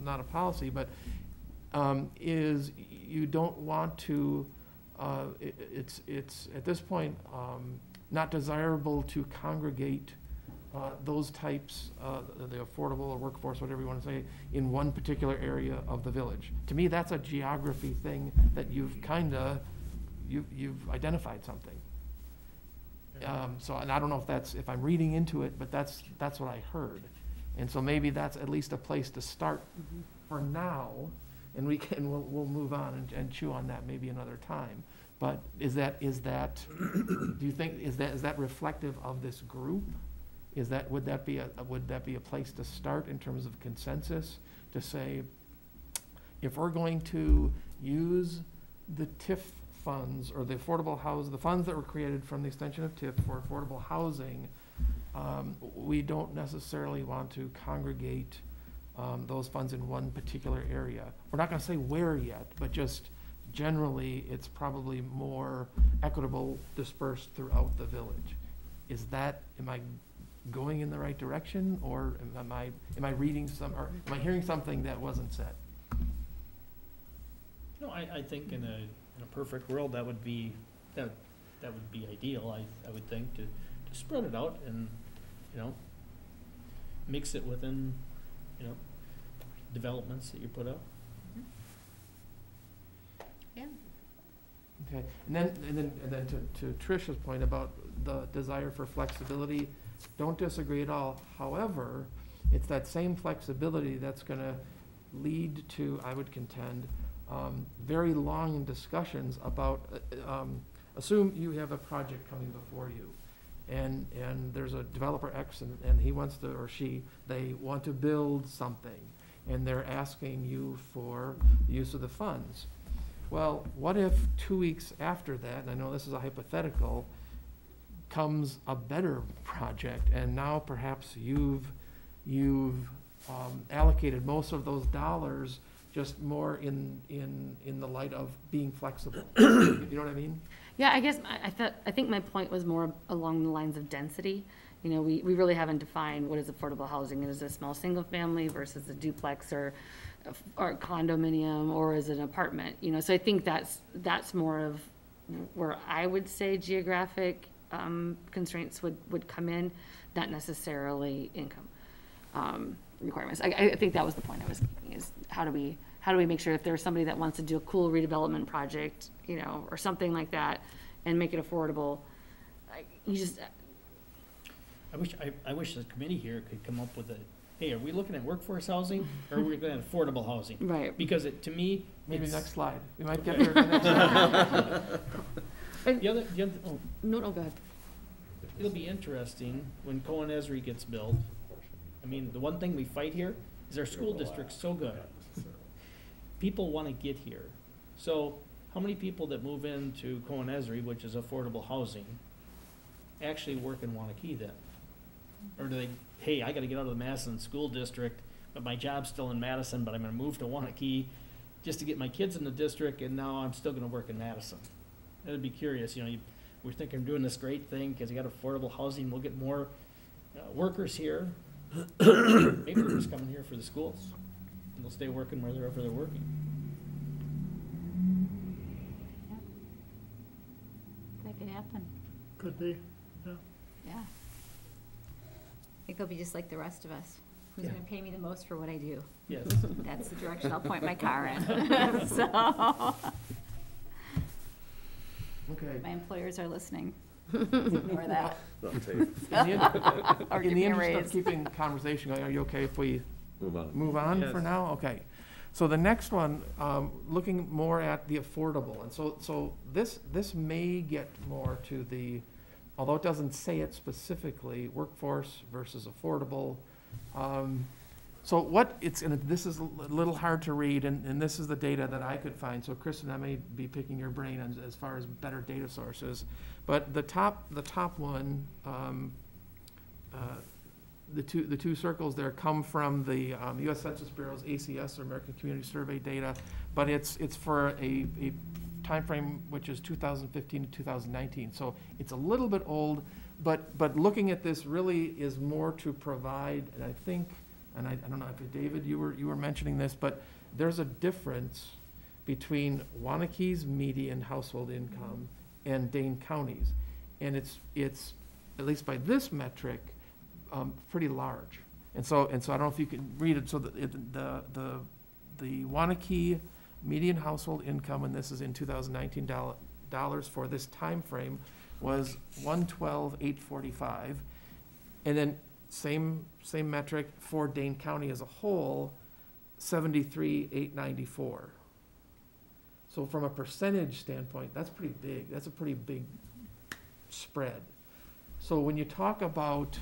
not a policy, but is you don't want to. It's at this point not desirable to congregate those types, the affordable or workforce, whatever you want to say, in one particular area of the village. To me, that's a geography thing that you've identified something. So, and I don't know if I'm reading into it, but that's what I heard. And so maybe that's at least a place to start for now, and we'll move on and chew on that maybe another time. But is that do you think is that reflective of this group? Would that be a place to start in terms of consensus, to say, if we're going to use the TIF funds or the the funds that were created from the extension of TIF for affordable housing, we don't necessarily want to congregate those funds in one particular area. We're not going to say where yet, but just generally, it's probably more equitable dispersed throughout the village. Am I going in the right direction, or am I reading or am I hearing something that wasn't said? No, I think in a perfect world, that would be ideal, I would think, to spread it out and, mix it within, developments that you put up. Yeah. Okay, and then to Tricia's point about the desire for flexibility, don't disagree at all. However, it's that same flexibility that's going to lead to, I would contend, very long discussions about, assume you have a project coming before you, and there's a developer X, and he wants to, or they want to build something, and they're asking you for the use of the funds. Well, what if 2 weeks after that, and I know this is a hypothetical, comes a better project, and now perhaps you've allocated most of those dollars just more in the light of being flexible. You know what I mean? Yeah, I guess I think my point was more along the lines of density. We really haven't defined what is affordable housing. Is it a small single family versus a duplex or condominium, or is it an apartment? So I think that's more of where I would say geographic constraints would come in, not necessarily income requirements. I think that was the point I was making, is how do we make sure if there's somebody that wants to do a cool redevelopment project, or something like that, and make it affordable, I wish the committee here could come up with hey, are we looking at workforce housing, or are we looking at affordable housing? Right. Because to me, maybe next slide. We might Okay. get there. Next slide. No, go ahead. It'll be interesting when Cohen Esri gets built. I mean, the one thing we fight here is our school district's so good. People want to get here. So how many people that move into Cohen Esri, which is affordable housing, actually work in Wanakee then? Or do they, hey, I got to get out of the Madison school district, but my job's still in Madison, but I'm going to move to Wanakee just to get my kids in the district, and now I'm still going to work in Madison. I'd be curious, we're thinking of doing this great thing because you got affordable housing, we'll get more workers here. Maybe they're just coming here for the schools, and they'll stay working wherever they're working. That could happen, Could be, yeah. yeah. I think they'll be just like the rest of us. Who's Yeah. gonna pay me the most for what I do? Yes. That's the direction I'll point my car in. So, Okay. my employers are listening. Ignore that. In Or the give me a interest of raise. keeping conversation going, are you okay if we Move on. for Yes. now? Okay. So the next one, looking more at the affordable, and so this may get more to the although it doesn't say it specifically, workforce versus affordable. So what it's, and this is a little hard to read, and this is the data that I could find. So Kristen, I may be picking your brain as far as better data sources. But the top one, the two circles there come from the U.S. Census Bureau's ACS, or American Community Survey data, but it's for a timeframe which is 2015 to 2019. So it's a little bit old, but looking at this really is more to provide, and I think, and I don't know if David, you were mentioning this, but there's a difference between Waunakee's median household income and Dane County's, and it's at least by this metric, pretty large. And so I don't know if you can read it. So the Waunakee median household income, and this is in 2019 dollars for this time frame, was $112,845, and then same metric for Dane County as a whole, $73,894. So from a percentage standpoint, that's pretty big. That's a pretty big spread. So when you talk about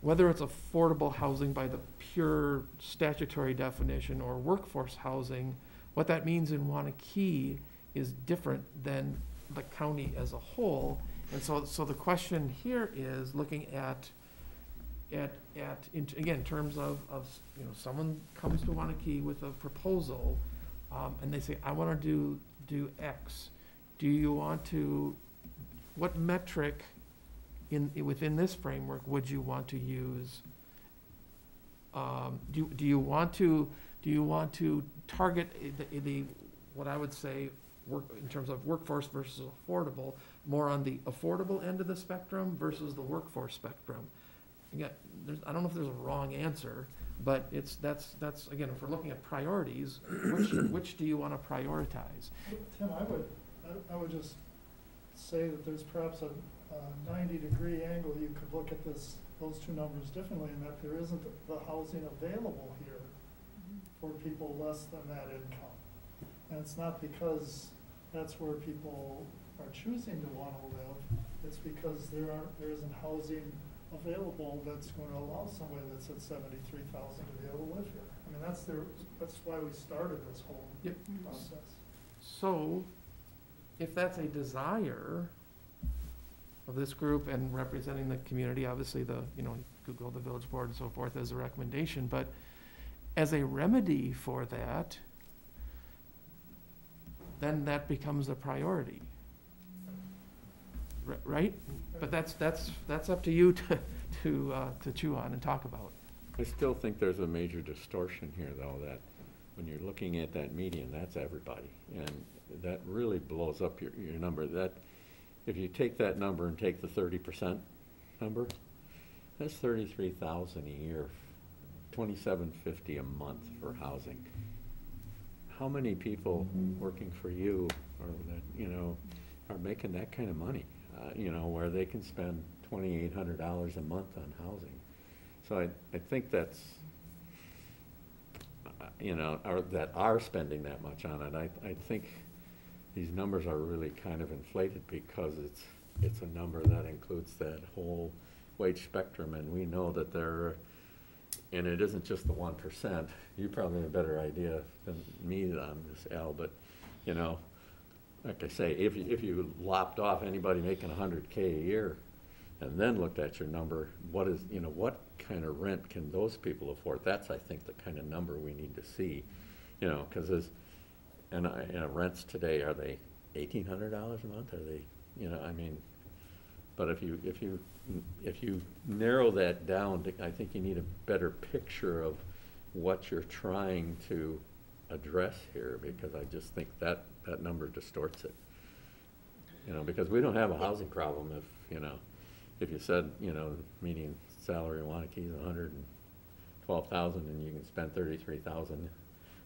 whether it's affordable housing by the pure statutory definition or workforce housing, what that means in Waunakee is different than the county as a whole. And so the question here is looking at again, in terms of someone comes to Waunakee with a proposal, and they say, I want to do X. Do you want to, what metric within this framework would you want to use? Do you want to target the what I would say in terms of workforce versus affordable, more on the affordable end of the spectrum versus the workforce spectrum? Again, I don't know if there's a wrong answer, but that's again, if we're looking at priorities, which do you want to prioritize? Tim, I would just say that there's perhaps a 90-degree angle you could look at those two numbers differently, in that there isn't the housing available here for people less than that income. And it's not because that's where people are choosing to want to live, it's because there isn't housing available that's going to allow somebody that's at 73,000 to be able to live here. I mean, that's why we started this whole process. So, if that's a desire of this group and representing the community, obviously Google, the village board and so forth as a recommendation, but as a remedy for that, then that becomes a priority. Right? But that's up to you to chew on and talk about. I still think there's a major distortion here, though, that when you're looking at that median, that's everybody. And that really blows up your number. That if you take that number and take the 30% number, that's $33,000 a year, $2,750 a month for housing. How many people working for you are making that kind of money? Where they can spend $2,800 a month on housing. So I think that's, that are spending that much on it. I think these numbers are really kind of inflated because it's a number that includes that whole wage spectrum, and we know that and it isn't just the 1%. You probably have a better idea than me on this, Al, but like I say, if you lopped off anybody making $100K a year and then looked at your number, what kind of rent can those people afford? That's, I think, the kind of number we need to see, because rents today, are they $1,800 a month? Are they, but if you narrow that down, I think you need a better picture of what you're trying to address here, because I just think that number distorts it. Because we don't have a housing problem if you said, median salary in Waunakee is $112,000 and you can spend $33,000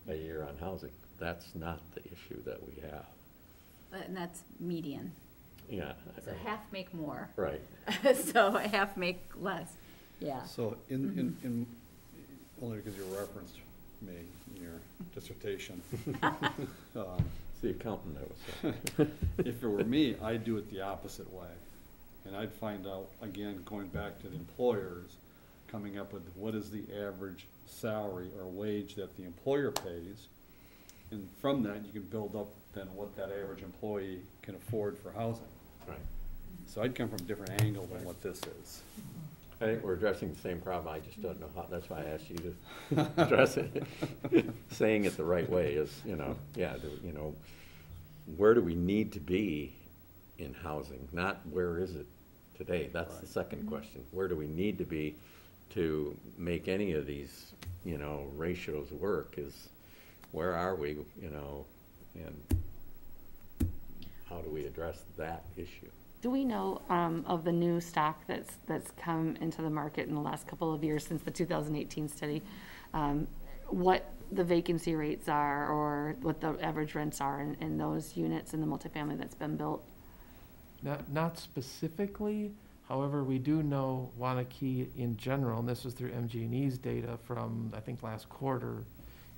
a year on housing. That's not the issue that we have. And that's median. Yeah. So half make more. Right. So half make less. Yeah. So in only because you referenced me in your dissertation. It's the accountant that was saying. If it were me, I'd do it the opposite way. And I'd find out, again, going back to the employers, coming up with what is the average salary or wage that the employer pays. And from that, you can build up then what that average employee can afford for housing. Right. So I'd come from a different angle than what this is. I think we're addressing the same problem, I just don't know how, that's why I asked you to address it. Saying it the right way is, where do we need to be in housing? Not where is it today, that's the second question. Where do we need to be to make any of these, ratios work, is where are we, and how do we address that issue? Do we know of the new stock that's come into the market in the last couple of years since the 2018 study, what the vacancy rates are or what the average rents are in those units in the multifamily that's been built? Not specifically, however, we do know Wanakee in general, and this was through MG&E's data from, I think, last quarter,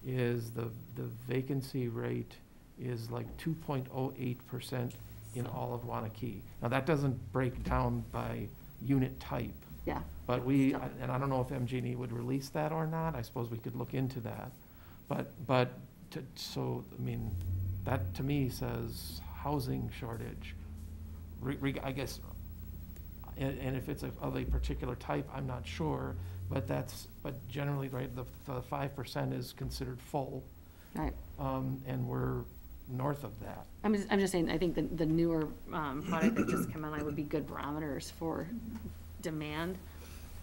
is the vacancy rate is like 2.08% in all of Wanakee. Now, that doesn't break down by unit type, Yeah. but and I don't know if MG&E would release that or not, I suppose we could look into that. That to me says housing shortage. I guess, and if it's of a particular type, I'm not sure, but generally, right, the 5% is considered full. Right. And we're north of that. I'm just saying, I think the newer product that just come online would be good barometers for demand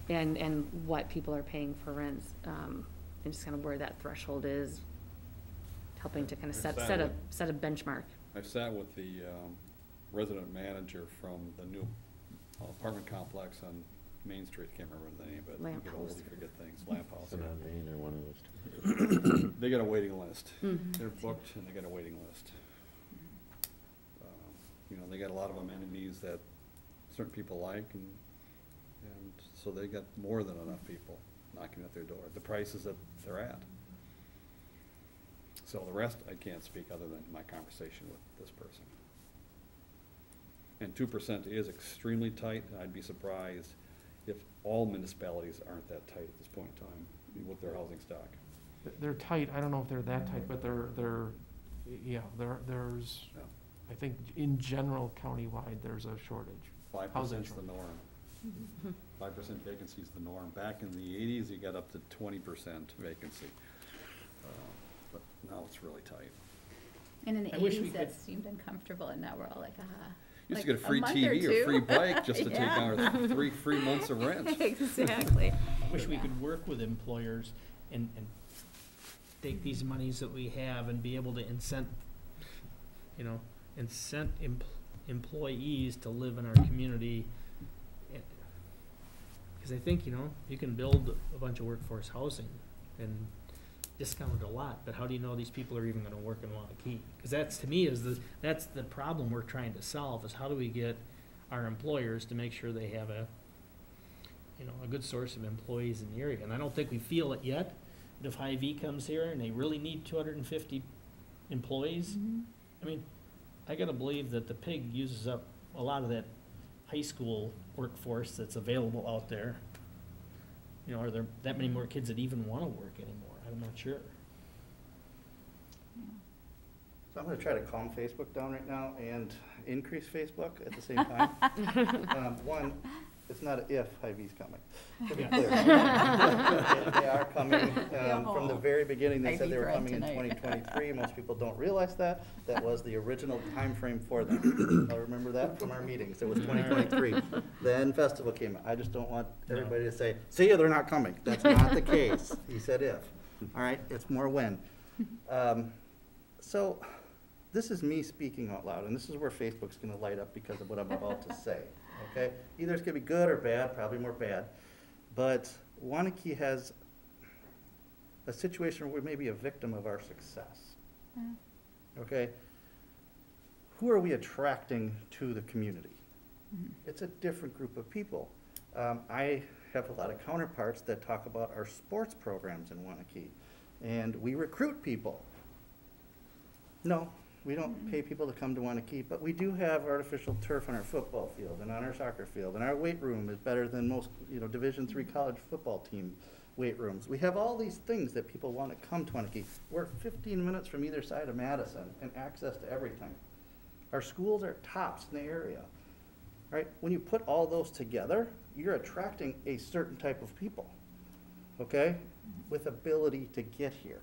and what people are paying for rents, and just kind of where that threshold is, helping to kind of set a benchmark. I sat with the resident manager from the new apartment complex on Main Street, can't remember the name, but you get old, you forget things, Lamp House. Is it on Main or one of those two? They got a waiting list. Mhm. They're booked and they got a waiting list. They got a lot of amenities that certain people like, and so they got more than enough people knocking at their door, the prices that they're at. So the rest, I can't speak other than my conversation with this person. And 2% is extremely tight, and I'd be surprised if all municipalities aren't that tight at this point in time with their housing stock. They're tight, I don't know if they're that tight, but there's, Yeah. I think in general, countywide, there's a shortage. 5% is the norm. 5% vacancy is the norm. Back in the 80s, you got up to 20% vacancy. But now it's really tight. And in the I wish we 80s, that could- seemed uncomfortable, and now we're all like, Used like to get a free month TV or two. free bike just to take Yeah. our 3 free months of rent. Exactly. I wish we could work with employers and take these monies that we have and be able to incent employees to live in our community. Because I think, you can build a bunch of workforce housing and discount a lot, but how do you know these people are even gonna work in Wanakee? Because that's, to me, that's the problem we're trying to solve, is how do we get our employers to make sure they have a good source of employees in the area? And I don't think we feel it yet, but if Hy-Vee comes here and they really need 250 employees, I mean, I gotta believe that the PIG uses up a lot of that high school workforce that's available out there. Are there that many more kids that even wanna work anymore? I'm not sure. So I'm gonna try to calm Facebook down right now and increase Facebook at the same time. One, it's not a if Hy-Vee's coming, to be clear. They are coming. From the very beginning, they said they were Hy-Vee coming in bread tonight. 2023. Most people don't realize that. That was the original time frame for them. I remember that from our meetings. It was 2023. Then festival came. I just don't want everybody to say, see ya, they're not coming. That's not the case. He said if. All right, it's more when. So this is me speaking out loud, and this is where Facebook's gonna light up because of what I'm about to say, okay? Either it's gonna be good or bad, probably more bad, but Wanakee has a situation where we may be a victim of our success, okay? Who are we attracting to the community? It's a different group of people. I have a lot of counterparts that talk about our sports programs in Wanakee, and we recruit people. No, We don't pay people to come to Wanakee, but we do have artificial turf on our football field and on our soccer field, and our weight room is better than most, Division III college football team weight rooms. We have all these things that people want to come to Wanakee. We're 15 minutes from either side of Madison and access to everything. Our schools are tops in the area, right? When you put all those together, you're attracting a certain type of people, okay, with ability to get here.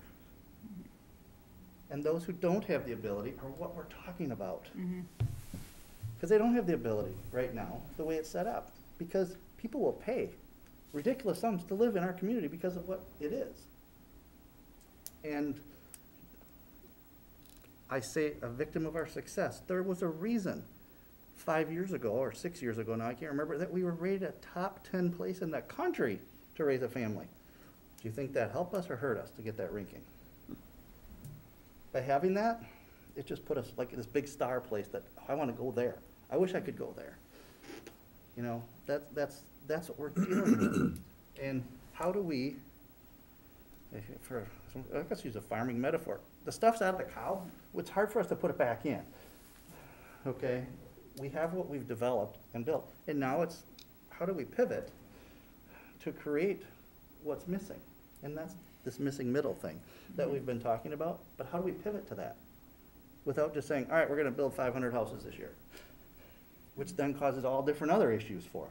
And those who don't have the ability are what we're talking about. Because they don't have the ability right now, the way it's set up. Because people will pay ridiculous sums to live in our community because of what it is. And I say a victim of our success. There was a reason 5 years ago or 6 years ago now, I can't remember, that we were rated a top 10 place in the country to raise a family. Do you think that helped us or hurt us to get that ranking? By having that, it just put us like this big star place that I want to go there. I wish I could go there. That's what we're dealing with. And how do we, let's use a farming metaphor. The stuff's out of the cow. It's hard for us to put it back in. Okay? We have what we've developed and built. And now it's, how do we pivot to create what's missing? And that's this missing middle thing that we've been talking about. But how do we pivot to that without just saying, all right, we're going to build 500 houses this year, which then causes all different other issues for us.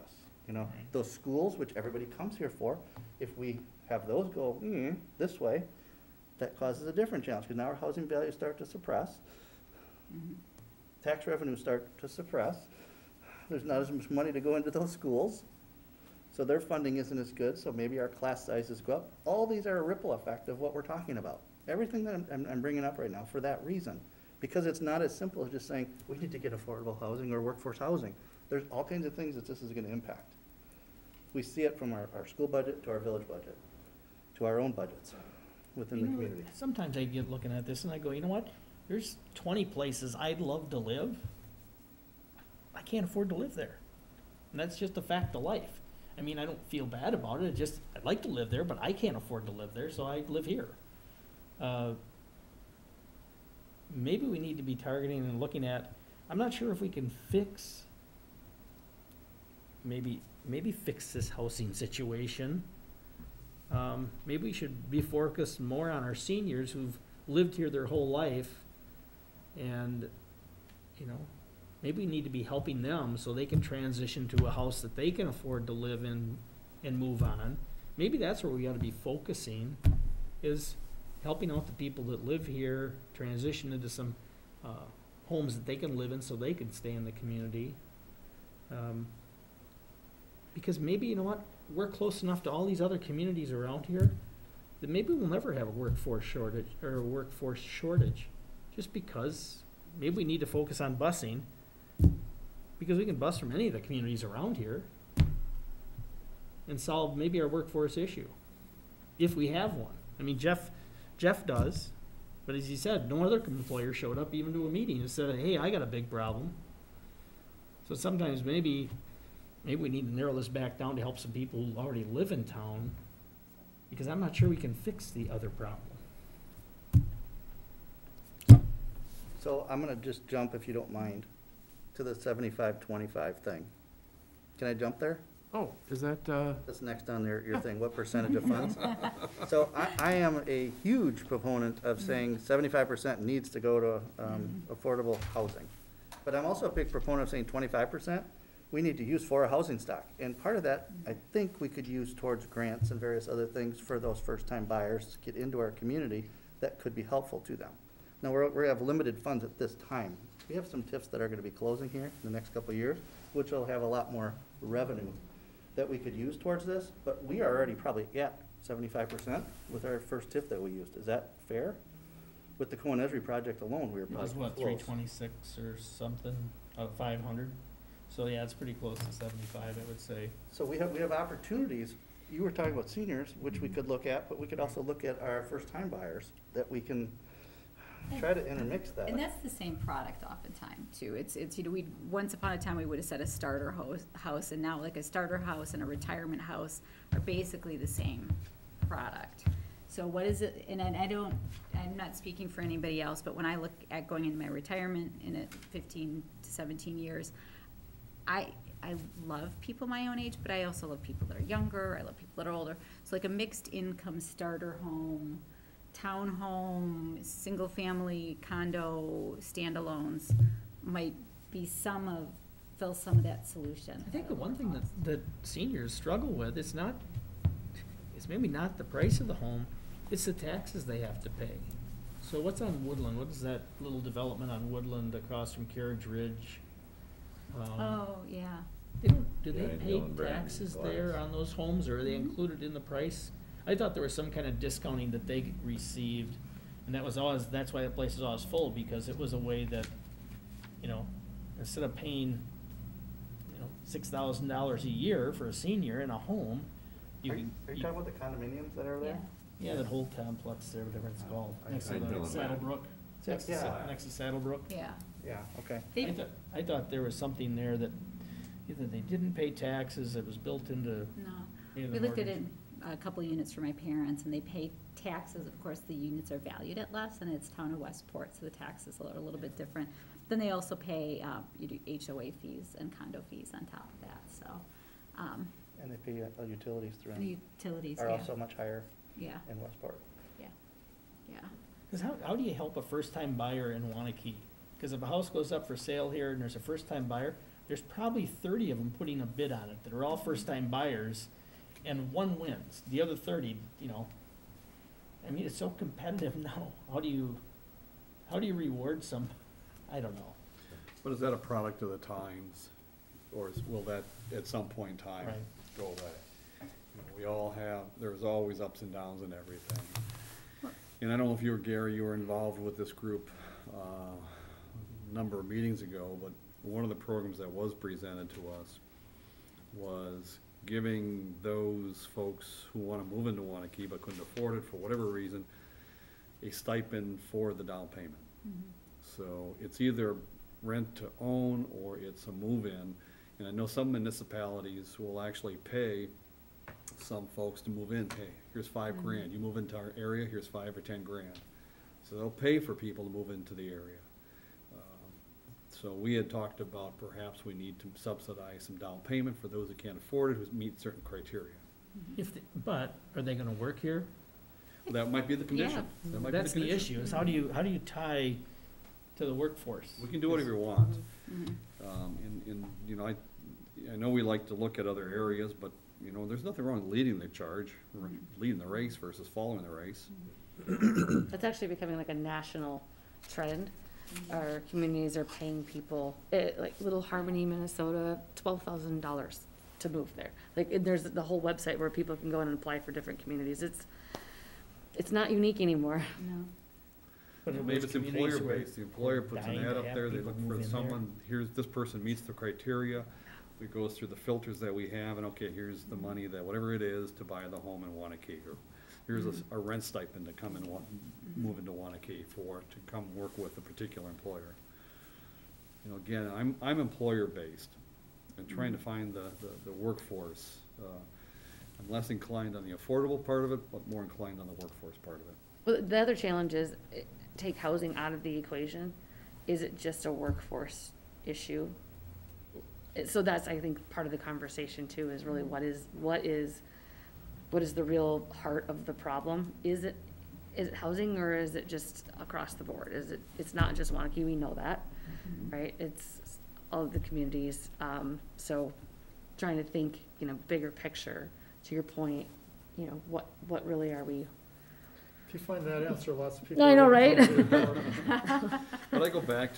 Those schools, which everybody comes here for, if we have those go this way, that causes a different challenge, because now our housing values start to suppress. Tax revenues start to suppress. There's not as much money to go into those schools, so their funding isn't as good, so maybe our class sizes go up. All these are a ripple effect of what we're talking about. Everything that I'm bringing up right now for that reason, because it's not as simple as just saying, we need to get affordable housing or workforce housing. There's all kinds of things that this is going to impact. We see it from our school budget to our village budget, to our own budgets within the community. Sometimes I get looking at this and I go, you know what? There's 20 places I'd love to live. I can't afford to live there. And that's just a fact of life. I mean, I don't feel bad about it. I'd like to live there, but I can't afford to live there, so I live here. Maybe we need to be targeting and looking at, I'm not sure if we can fix, maybe fix this housing situation. Maybe we should be focused more on our seniors who've lived here their whole life, and maybe we need to be helping them so they can transition to a house that they can afford to live in and move on. Maybe that's where we ought to be focusing, is helping out the people that live here transition into some homes that they can live in so they can stay in the community. Because maybe, we're close enough to all these other communities around here that maybe we'll never have a workforce shortage, just because maybe we need to focus on busing, because we can bus from any of the communities around here and solve maybe our workforce issue, if we have one. I mean, Jeff does, but as he said, no other employer showed up even to a meeting and said, hey, I got a big problem. So sometimes maybe we need to narrow this back down to help some people who already live in town, because I'm not sure we can fix the other problem. So I'm going to just jump, if you don't mind, to the 75-25 thing. Can I jump there? Oh, is that, That's next on your thing, what percentage of funds? So I am a huge proponent of saying 75% needs to go to affordable housing. But I'm also a big proponent of saying 25%. We need to use for a housing stock. And part of that, I think we could use towards grants and various other things for those first-time buyers to get into our community that could be helpful to them. Now, we have limited funds at this time. We have some TIFs that are gonna be closing here in the next couple of years, which will have a lot more revenue that we could use towards this, but we are already probably at 75% with our first TIF that we used. Is that fair? With the Cohen Esri project alone, we were It probably was what, close. 326 or something out of 500? So yeah, it's pretty close to 75, I would say. So we have opportunities. You were talking about seniors, which we could look at, but we could also look at our first-time buyers that we can try to intermix that. And that's the same product oftentimes too. It's we once upon a time we would have said a starter house, and now like a starter house and a retirement house are basically the same product. So what is it, and I'm not speaking for anybody else, but when I look at going into my retirement in 15 to 17 years, I love people my own age, but I also love people that are younger, I love people that are older. So like a mixed income starter home, townhome, single family condo, standalones might be fill some of that solution. I think the one thing that seniors struggle with, it's maybe not the price of the home, it's the taxes they have to pay. So what's on Woodland? What is that little development on Woodland across from Carriage Ridge? Oh, yeah. Do Yeah, they pay Dylan Brandon taxes Glass. there on those homes, or are they included in the price? I thought there was some kind of discounting that they received, and that's why the place is always full, because it was a way that, instead of paying, $6,000 a year for a senior in a home, Are you talking about the condominiums that are there? Yeah, that whole complex there, whatever it's called, next to I the don't know. Saddlebrook. Next to Yeah. next to Saddlebrook. Yeah. Yeah, okay. I thought there was something there that either they didn't pay taxes, it was built into No. the We looked at mortgage. a couple of units for my parents, and they pay taxes. Of course, the units are valued at less, and it's town of Westport, so the taxes are a little bit different. Then they also pay, you do HOA fees and condo fees on top of that, so, And they pay utilities through and the them, utilities, are yeah, also much higher yeah, in Westport. yeah. 'Cause how do you help a first-time buyer in Wanakee? Because if a house goes up for sale here and there's a first-time buyer, there's probably 30 of them putting a bid on it that are all first-time buyers, and one wins. The other 30, it's so competitive now. How do you reward some? I don't know. But is that a product of the times, or will that at some point in time Right. go away? We all there's always ups and downs in everything. And I don't know if you were involved with this group a number of meetings ago, but one of the programs that was presented to us was giving those folks who want to move into Wanakee but couldn't afford it for whatever reason, a stipend for the down payment. So it's either rent to own or it's a move-in. And I know some municipalities will actually pay some folks to move in. Hey, here's $5,000. You move into our area, here's 5 or 10 grand. So they'll pay for people to move into the area. So we had talked about perhaps we need to subsidize some down payment for those who can't afford it, who meet certain criteria. But are they gonna work here? That might be the condition. That might be That's the condition. issue, is how do you tie to the workforce? We can do whatever you want. Mm-hmm. I know we like to look at other areas, but, there's nothing wrong with leading the charge, or leading the race versus following the race. That's actually becoming like a national trend. Our communities are paying people, like Little Harmony, Minnesota, $12,000 to move there. Like, there's the whole website where people can go in and apply for different communities. It's not unique anymore. No. But in Maybe those it's communities where employer-based. The employer puts an dying ad to up have there, they people look move for in someone, this person meets the criteria. We go through the filters that we have, and okay, here's the money that, whatever it is, to buy the home in Wanakee. Or here's a rent stipend to come and move into Wanakee to come work with a particular employer. Again, I'm employer-based and trying to find the workforce. I'm less inclined on the affordable part of it, but more inclined on the workforce part of it. Well, the other challenge is, take housing out of the equation. Is it just a workforce issue? So that's, I think, part of the conversation too, is really what is the real heart of the problem? Is it housing, or is it just across the board? It's not just Wanakee, we know that, right? It's all of the communities. So trying to think, bigger picture, to your point, what really are we? If you find that answer, lots of people. I know, are right? gonna talk to you about it. But I go back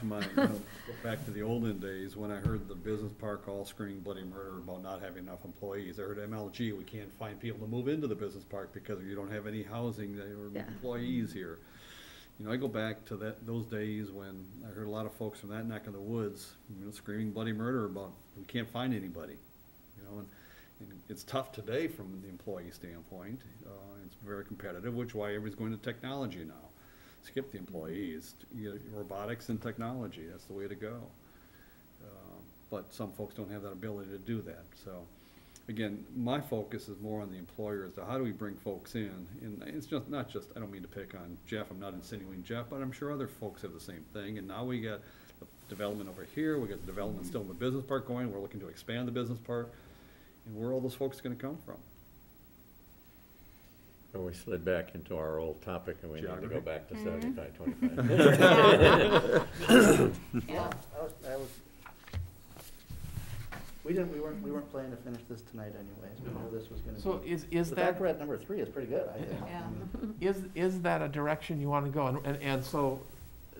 to the olden days when I heard the business park all screaming bloody murder about not having enough employees. I heard MLG, we can't find people to move into the business park because you don't have any housing or Yeah. employees here. I go back to those days when I heard a lot of folks from that neck of the woods, screaming bloody murder about we can't find anybody. And it's tough today from the employee standpoint. It's very competitive, which is why everybody's going to technology now. Skip the employees, robotics and technology, that's the way to go. But some folks don't have that ability to do that. So, again, my focus is more on the employers, how do we bring folks in? And it's just, not just, I don't mean to pick on Jeff, I'm not insinuating Jeff, but I'm sure other folks have the same thing. And now we get the development over here, we got the development still in the business park going, we're looking to expand the business park. And where are all those folks gonna come from? Well, we slid back into our old topic and we need to Geography. go back to Mhm. 75-25. Yeah. I was, we weren't planning to finish this tonight anyways. We knew this was gonna be. So is The that, fact we're at number 3 is pretty good, I think. Yeah. is that a direction you want to go? And so,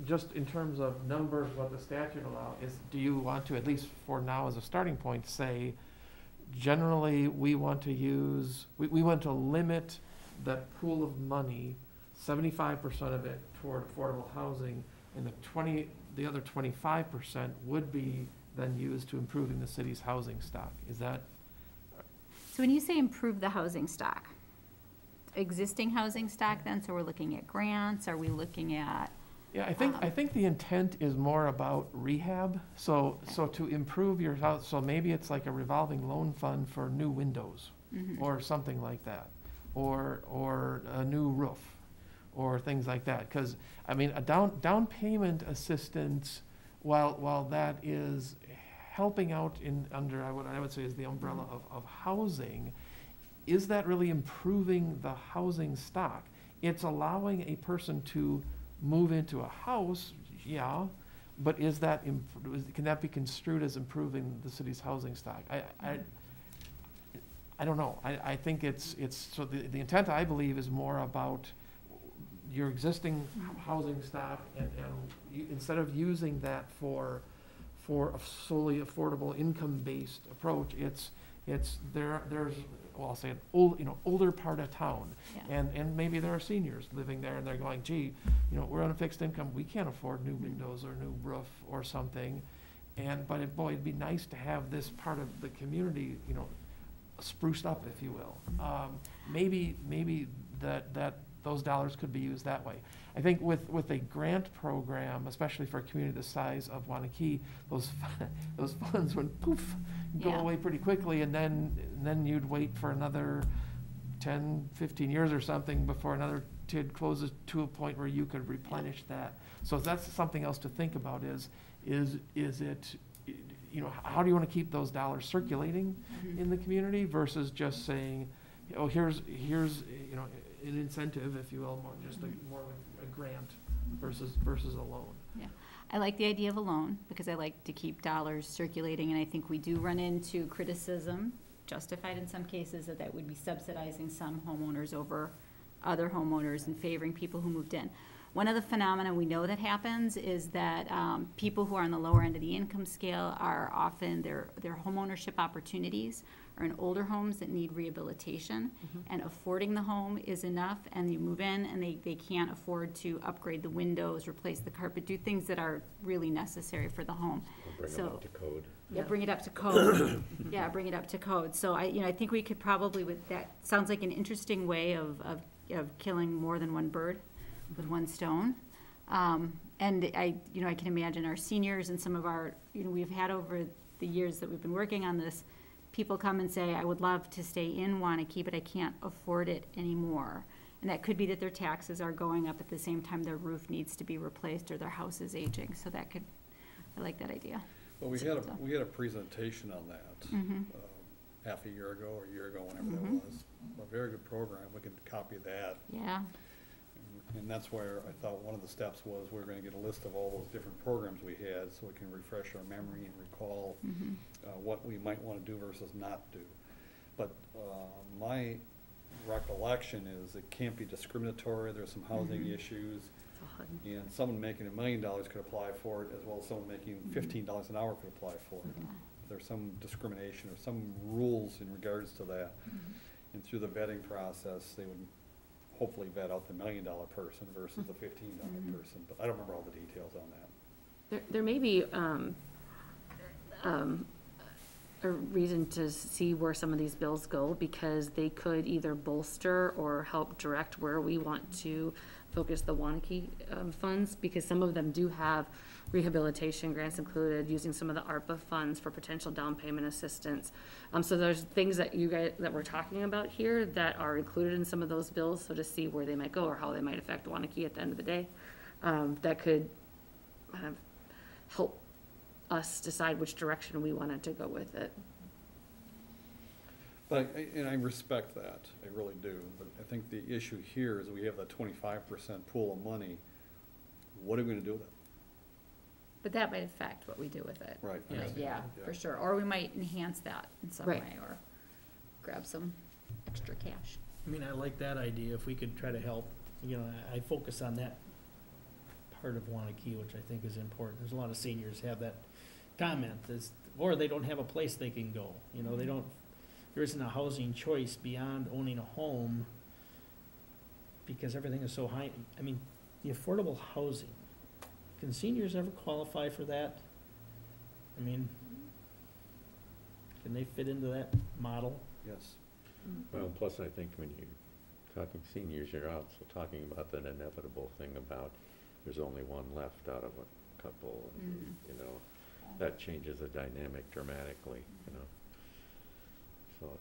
just in terms of numbers, what the statute allows, do you want to, at least for now as a starting point, say, generally, we want to use, we want to limit that pool of money, 75% of it toward affordable housing, and the other 25% would be then used to improving the city's housing stock. Is that, So when you say improve the housing stock, existing housing stock then, so we're looking at grants, are we looking at? yeah, I think the intent is more about rehab, so to improve your house, so maybe it's like a revolving loan fund for new windows, or something like that, or a new roof, or things like that, because, I mean, a down payment assistance, while that is helping out under what I would say is the umbrella of housing, is that really improving the housing stock? It's allowing a person to move into a house, yeah, but can that be construed as improving the city's housing stock? I don't know. I think it's, so the intent, I believe, is more about your existing housing stock, and instead of using that for a solely affordable income-based approach, there's, well, I'll say an older part of town. Yeah. And maybe there are seniors living there and they're going, gee, we're on a fixed income, we can't afford new windows or new roof or something. But it'd be nice to have this part of the community, spruced up, if you will. Maybe that those dollars could be used that way. I think with a grant program, especially for a community the size of Wanakee, those funds would poof, go Yeah. away pretty quickly, and then you'd wait for another 10, 15 years or something before another TID closes to a point where you could replenish that. So that's something else to think about is it, how do you want to keep those dollars circulating in the community versus just saying, oh, here's an incentive, if you will, more of a grant versus a loan. Yeah, I like the idea of a loan, because I like to keep dollars circulating, and I think we do run into criticism, justified in some cases, that would be subsidizing some homeowners over other homeowners and favoring people who moved in. One of the phenomena we know that happens is that people who are on the lower end of the income scale are often, their homeownership opportunities are in older homes that need rehabilitation, and affording the home is enough, and you move in and they can't afford to upgrade the windows, replace the carpet, do things that are really necessary for the home. Bring them up to code. Yeah, bring it up to code. Yeah, bring it up to code. So I think we could probably, with that, sounds like an interesting way of killing more than one bird with one stone. And I can imagine our seniors and some of our, we've had over the years that we've been working on this, people come and say, I would love to stay in Wanakee, but I can't afford it anymore. And that could be that their taxes are going up at the same time their roof needs to be replaced or their house is aging. So I like that idea. Well, we had a presentation on that half a year ago or a year ago, whenever that was. A very good program. We can copy that. Yeah. And that's where I thought one of the steps was we were going to get a list of all those different programs we had so we can refresh our memory and recall what we might want to do versus not do. But my recollection is it can't be discriminatory. There's some housing issues. And someone making $1 million could apply for it, as well as someone making $15 an hour could apply for it. There's some discrimination or some rules in regards to that. And through the vetting process, they would hopefully vet out the $1 million person versus the $15 person. But I don't remember all the details on that. There may be a reason to see where some of these bills go, because they could either bolster or help direct where we want to focus the Wanakee funds, because some of them do have rehabilitation grants included, using some of the ARPA funds for potential down payment assistance. So there's things that you guys, that we're talking about here that are included in some of those bills, so to see where they might go or how they might affect Wanakee at the end of the day, that could kind of help us decide which direction we wanted to go with it. But, and I respect that, I really do, but I think the issue here is we have that 25% pool of money. What are we gonna do with it? But that might affect what we do with it. Right. Yeah. Yeah, for sure. Or we might enhance that in some Right. way, or grab some extra cash. I mean, I like that idea, if we could try to help, you know, I focus on that part of Wanakee, which I think is important. There's a lot of seniors have that comment, or they don't have a place they can go, you know, there isn't a housing choice beyond owning a home, because everything is so high. I mean, the affordable housing, can seniors ever qualify for that? I mean, can they fit into that model? Yes. Well, plus I think when you're talking seniors, you're also talking about that inevitable thing about there's only one left out of a couple, and, you know, that changes the dynamic dramatically, you know. So,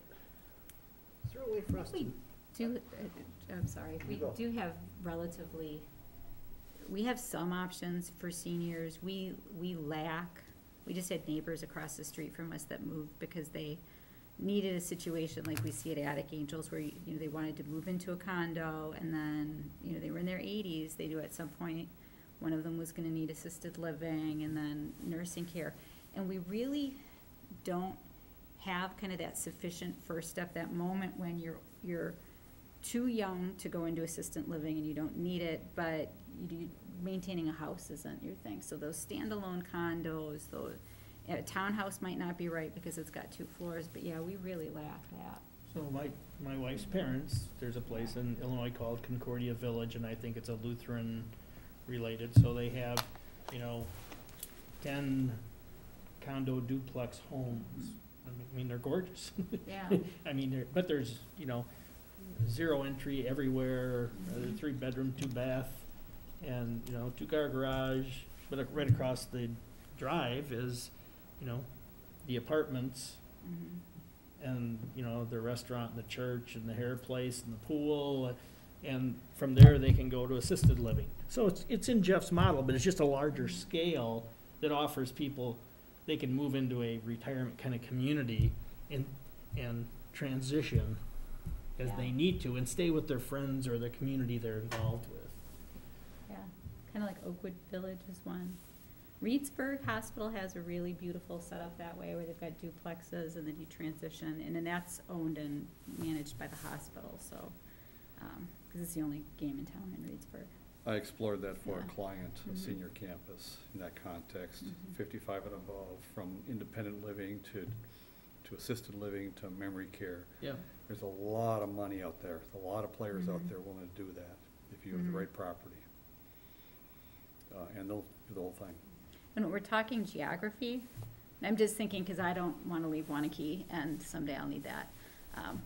Is there a way for us We to, do, I'm sorry, we go. do have we have some options for seniors. We lack, we just had neighbors across the street from us that moved because they needed a situation like we see at Attic Angels, where, you know, they wanted to move into a condo, and then, you know, they were in their 80s, they knew at some point one of them was gonna need assisted living and then nursing care. And we really don't have kind of that sufficient first step, that moment when you're too young to go into assisted living and you don't need it, but maintaining a house isn't your thing. So those standalone condos, a townhouse might not be right because it's got 2 floors, but yeah, we really lack that. So my wife's parents, there's a place in Illinois called Concordia Village, and I think it's a Lutheran related, so they have, you know, 10 condo duplex homes. I mean, they're gorgeous. Yeah. I mean, but there's, you know, 0 entry everywhere, 3 bedroom, 2 bath, and, you know, 2-car garage, but right across the drive is, you know, the apartments, and, you know, the restaurant and the church and the hair place and the pool, and from there they can go to assisted living. So it's in Jeff's model, but it's just a larger scale that offers people, they can move into a retirement kind of community and transition as Yeah. they need to, and stay with their friends or the community they're involved with. Yeah, kind of like Oakwood Village is one. Reedsburg Hospital has a really beautiful setup that way, where they've got duplexes and then you transition, and then that's owned and managed by the hospital, so, because it's the only game in town in Reedsburg. I explored that for a Yeah. client, a Mhm. senior campus, in that context, Mhm. 55 and above, from independent living to assisted living to memory care. Yeah. There's a lot of money out there, a lot of players out Mhm. there willing to do that, if you have the Mhm. right property. And they'll do the whole thing. And when we're talking geography, and I'm just thinking, because I don't want to leave Wanakee, and someday I'll need that,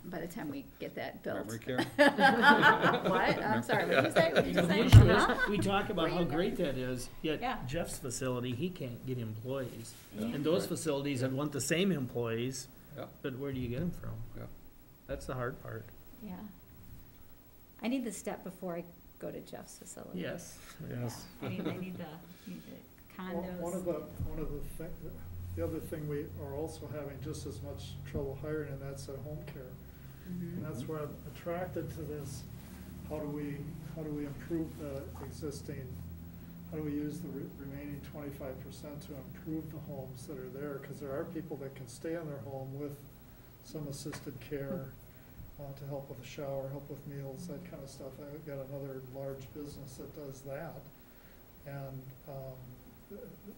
by the time we get that built. Memory care? What? I'm sorry, what did you say? What did You you know, the say? issue Huh? is, we talk about Where how you great that is, Yeah. yet Jeff's facility, he can't get employees. Yeah. And those Right. facilities that want the same employees, Yeah. but where do you get them from? Yeah. That's the hard part. Yeah. I need the step before I go to Jeff's facility. Yes, Yeah. yes. I need the condos. One of the other thing we are also having just as much trouble hiring, and that's at home care. Mhm. And that's where I'm attracted to this, how do we improve the existing, how do we use the remaining 25% to improve the homes that are there? Because there are people that can stay in their home with some assisted care, to help with a shower, help with meals, that kind of stuff. I've got another large business that does that. And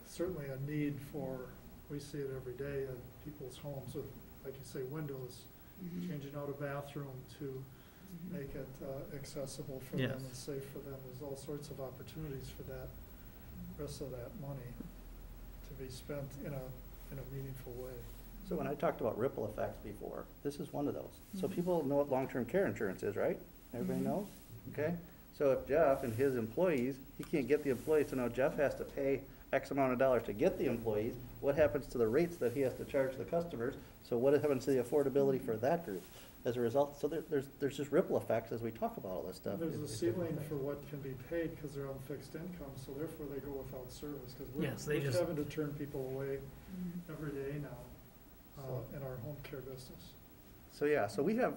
certainly a need for, we see it every day in people's homes with, like you say, windows, Mhm. changing out a bathroom to Mhm. make it accessible for them Yes. and safe for them. There's all sorts of opportunities for that, rest of that money to be spent in a meaningful way. So when I talked about ripple effects before, this is one of those. So people know what long-term care insurance is, right? Everybody knows? Okay? So if Jeff and his employees, he can't get the employees, so now Jeff has to pay X amount of dollars to get the employees. What happens to the rates that he has to charge the customers? So what happens to the affordability for that group as a result? So there's just ripple effects as we talk about all this stuff. There's a ceiling for what can be paid because they're on fixed income, so therefore they go without service, because Yes, they we're just- having to turn people away every day now, in our home care business. So yeah, so we have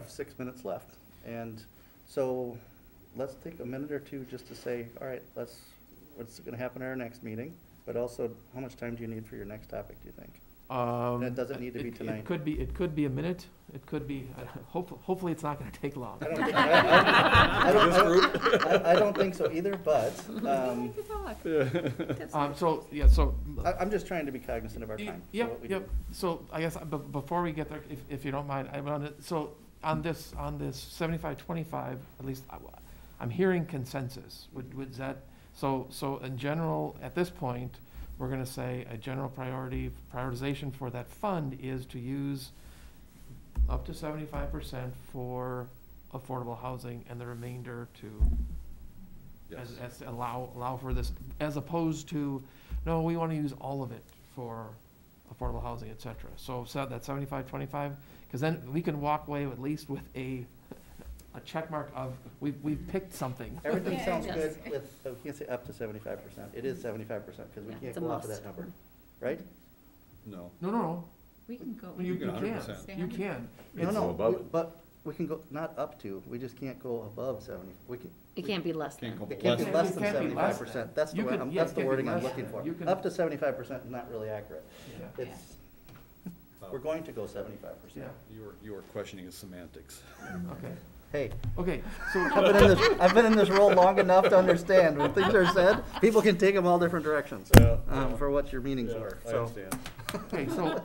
6 minutes left, and so let's take a minute or two just to say, all right, what's gonna happen at our next meeting, but also, how much time do you need for your next topic, do you think? And it doesn't need to be tonight. It could be a minute, it could be, hopefully it's not gonna take long. I don't think so either, but, I'm just trying to be cognizant of our time. so what we do. Yep, so I guess, before we get there, if you don't mind, I want to, so on this 75-25, at least I'm hearing consensus, would that, so in general, at this point, we're gonna say a general prioritization for that fund is to use up to 75% for affordable housing and the remainder to, Yes. as allow for this, as opposed to, no, we wanna use all of it for affordable housing, et cetera. So that 75-25, cause then we can walk away at least with a check mark of, we've picked something. Everything sounds Yes. good with, we can't say up to 75%, it is 75%, because we Yeah, can't it's a go off of must. that number, right? No. No, We can go. you You can can, 100%. you can. No, It's- Go above no, it. but we can go, not up to, we just can't go above 70, we can, It can't be less Can't than. go it can't be less less It than can't be less 75%, than. that's the You way, can- that's it the can be wording I'm less looking than. for. You can- Up to 75% is not really accurate. Yeah. It's, we're going to go 75%. Yeah, You were questioning his semantics. okay, Hey, okay, so, I've been in this role long enough to understand when things are said, people can take them all different directions, for what your meanings were, I so. understand. okay, so,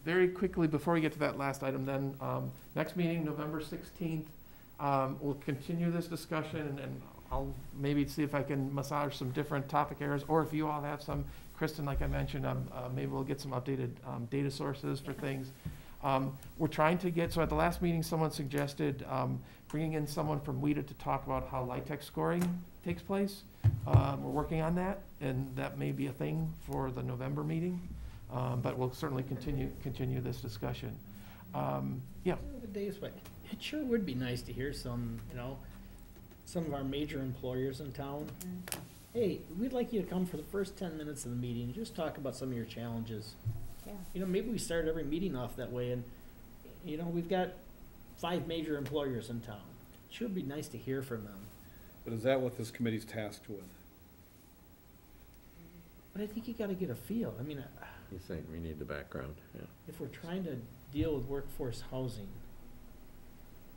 very quickly, before we get to that last item, then, next meeting, November 16th, we'll continue this discussion, and I'll maybe see if I can massage some different topic areas, or if you all have some, Kristen, like I mentioned, maybe we'll get some updated, data sources for things. We're trying to get, so at the last meeting, someone suggested, bringing in someone from WIDA to talk about how LIHTC scoring takes place. We're working on that, and that may be a thing for the November meeting, but we'll certainly continue this discussion. Yeah, Dave's way. It sure would be nice to hear some of our major employers in town. Hey, we'd like you to come for the first 10 minutes of the meeting, and just talk about some of your challenges. Yeah. Maybe we start every meeting off that way, and, we've got 5 major employers in town. Sure would be nice to hear from them. But is that what this committee's tasked with? But I think you gotta get a feel. He's saying we need the background, yeah. If we're trying to deal with workforce housing,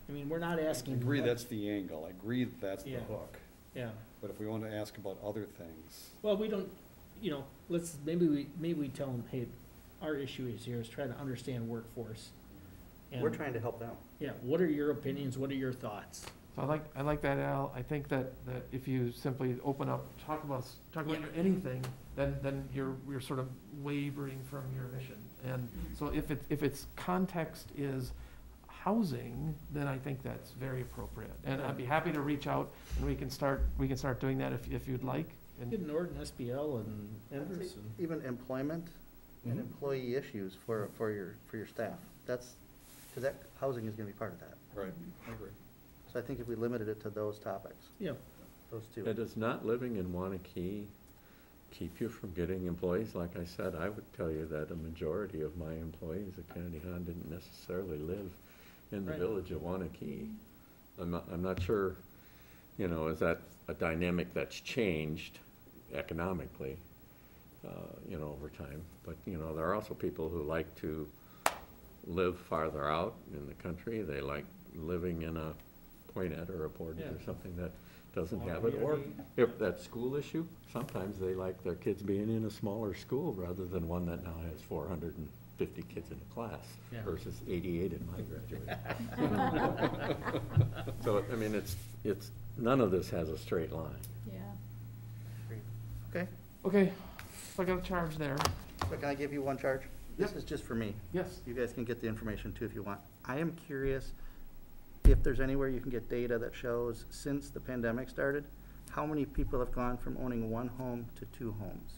we're not I asking. agree that's the angle, I agree that's the Yeah. hook. Yeah. But if we want to ask about other things, Well, we don't, maybe we tell them, hey, our issue is here is try to understand workforce. We're And, trying to help them. yeah, what are your opinions? What are your thoughts? so I like that, Al. I think that if you simply open up, talk about anything, then you're sort of wavering from your mission. And so if its context is housing, then I think that's very appropriate. And I'd be happy to reach out, and we can start doing that if you'd like. And Get Nord and SBL and Everest and. Even employment and Mhm. employee issues for your staff, because that housing is gonna be part of that. right, I agree. So I think if we limited it to those topics, Yeah, those two. Yeah, does not living in Wanakee keep you from getting employees? Like I said, I would tell you that a majority of my employees at Kennedy Hahn didn't necessarily live in the Right. village of Wanakee. I'm not sure, is that a dynamic that's changed economically, over time? But, there are also people who like to live farther out in the country. They like living in a Poinette or a Portage or Yeah. something that doesn't have it. Or if that school issue, sometimes they like their kids being in a smaller school rather than one that now has 450 kids in a class Yeah. versus 88 in my graduation. So, it's, none of this has a straight line. Yeah. Okay, Okay, so I got a charge there. so can I give you one charge? this is just for me. Yes. You guys can get the information too if you want. I am curious if there's anywhere you can get data that shows, since the pandemic started, how many people have gone from owning one home to 2 homes?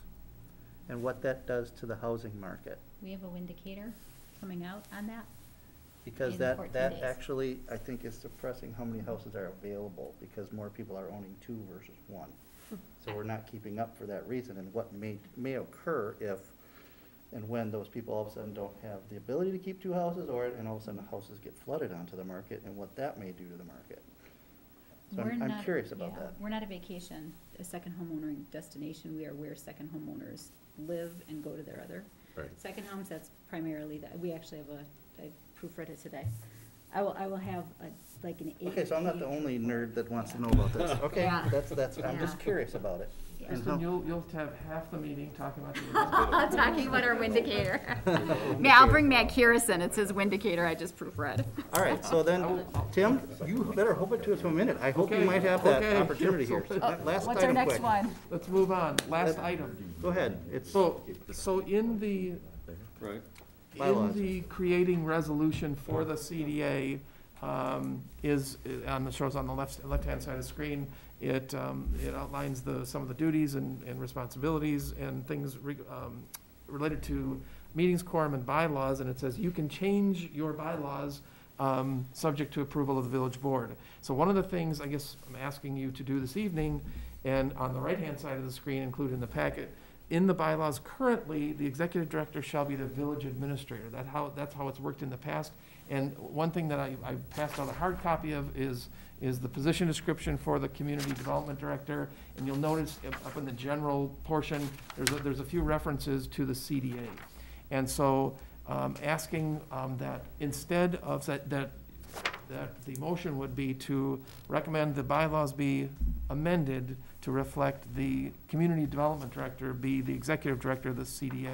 And what that does to the housing market. We have a windicator coming out on that. Because In that 14 days. actually, I think, is suppressing how many houses are available, because more people are owning 2 versus 1. So we're not keeping up for that reason, and what may occur if and when those people all of a sudden don't have the ability to keep 2 houses, and all of a sudden the houses get flooded onto the market, and what that may do to the market. So We're I'm not- curious about yeah, that. We're not a vacation, a second homeowner destination. We are where second homeowners live and go to their other Right. second homes. That's primarily that. We actually have I proofread it today. I will have like an 8. Okay, so I'm not the only nerd that wants to know about this. Okay, Yeah. I'm just Yeah. curious about it. Yeah. And Kristen, how- you'll have half the meeting talking about the. Talking about our windicator. I'll bring Matt Kirison. It's his windicator I just proofread. All right, so then, Tim, you better hold it to us for a minute. I hope you Okay, might have that okay. opportunity here. Last What's our item next quick. one? Let's move on. Last item. Go ahead. It's So in the, Right. bylaws. in the creating resolution for the CDA, is, shows on the left-hand side of the screen, it outlines some of the duties and responsibilities and things related to meetings, quorum, and bylaws, and it says you can change your bylaws subject to approval of the village board. So one of the things I guess I'm asking you to do this evening, and on the right-hand side of the screen, included in the packet, in the bylaws currently, the executive director shall be the village administrator. That's how it's worked in the past. And one thing that I passed out a hard copy of is the position description for the community development director. And you'll notice up in the general portion, there's a few references to the CDA. And so asking that instead of that the motion would be to recommend the bylaws be amended to reflect the community development director be the executive director of the CDA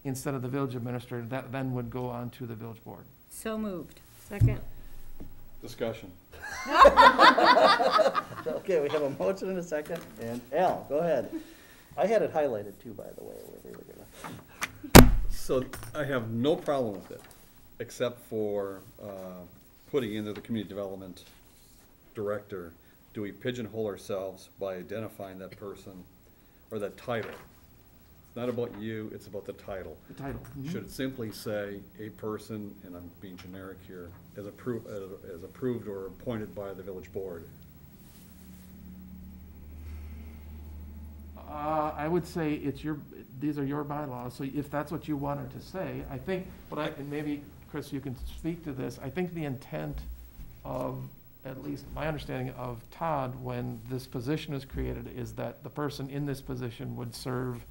instead of the village administrator. That then would go on to the village board. So moved. Second. Discussion. Okay, we have a motion and a second, and Al, go ahead. I had it highlighted too, by the way. We were gonna- So I have no problem with it, except for putting into the community development director. Do we pigeonhole ourselves by identifying that person or that title? It's not about you, it's about the title. The title. Should it simply say a person, and I'm being generic here, as approved or appointed by the village board? I would say these are your bylaws, so if that's what you wanted to say, I think, and maybe, Chris, you can speak to this, I think the intent of, at least my understanding of Todd, when this position is created, is that the person in this position would serve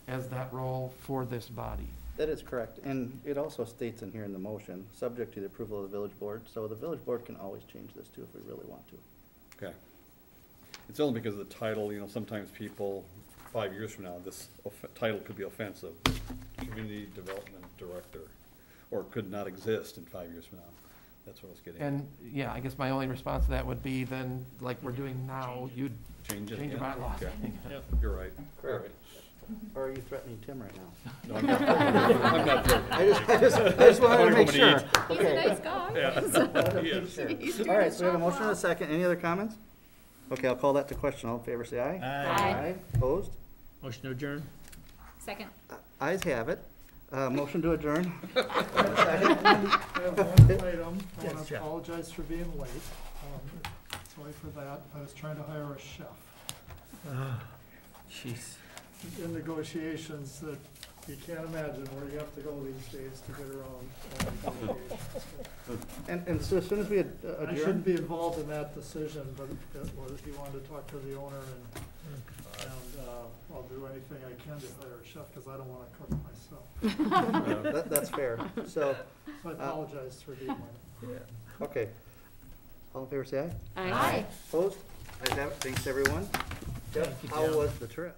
as that role for this body. That is correct, and it also states in here in the motion, subject to the approval of the village board, so the village board can always change this too if we really want to. Okay. It's only because of the title, sometimes people, 5 years from now, this title could be offensive. Community Development Director, or could not exist in 5 years from now. That's what I was getting at. And, yeah, I guess my only response to that would be then, like we're doing now, you'd Change it. change your yeah? bylaws. Okay. Yep. You're right. You're right. Or are you threatening Tim right now? No, I'm not. I'm not. I just wanted to make sure. He's a nice guy. All right, so we have a motion and a second. Any other comments? Okay, I'll call that to question. All in favor, say aye. Aye. Opposed? Motion to adjourn? Second. Ayes have it. Motion to adjourn. I have one item. I Yes, want to Jeff. apologize for being late. Sorry for that. I was trying to hire a chef. Jeez. In negotiations that you can't imagine where you have to go these days to get around negotiations. And so as soon as we I adjourn, shouldn't be involved in that decision, but if you wanted to talk to the owner and I'll do anything I can to hire a chef because I don't want to cook myself. that's fair. So, So I apologize for being late. okay. All in favor, say aye. Aye. Opposed? Ayes have it. Thanks, everyone. Jeff, Thank you, how Jim. was the trip?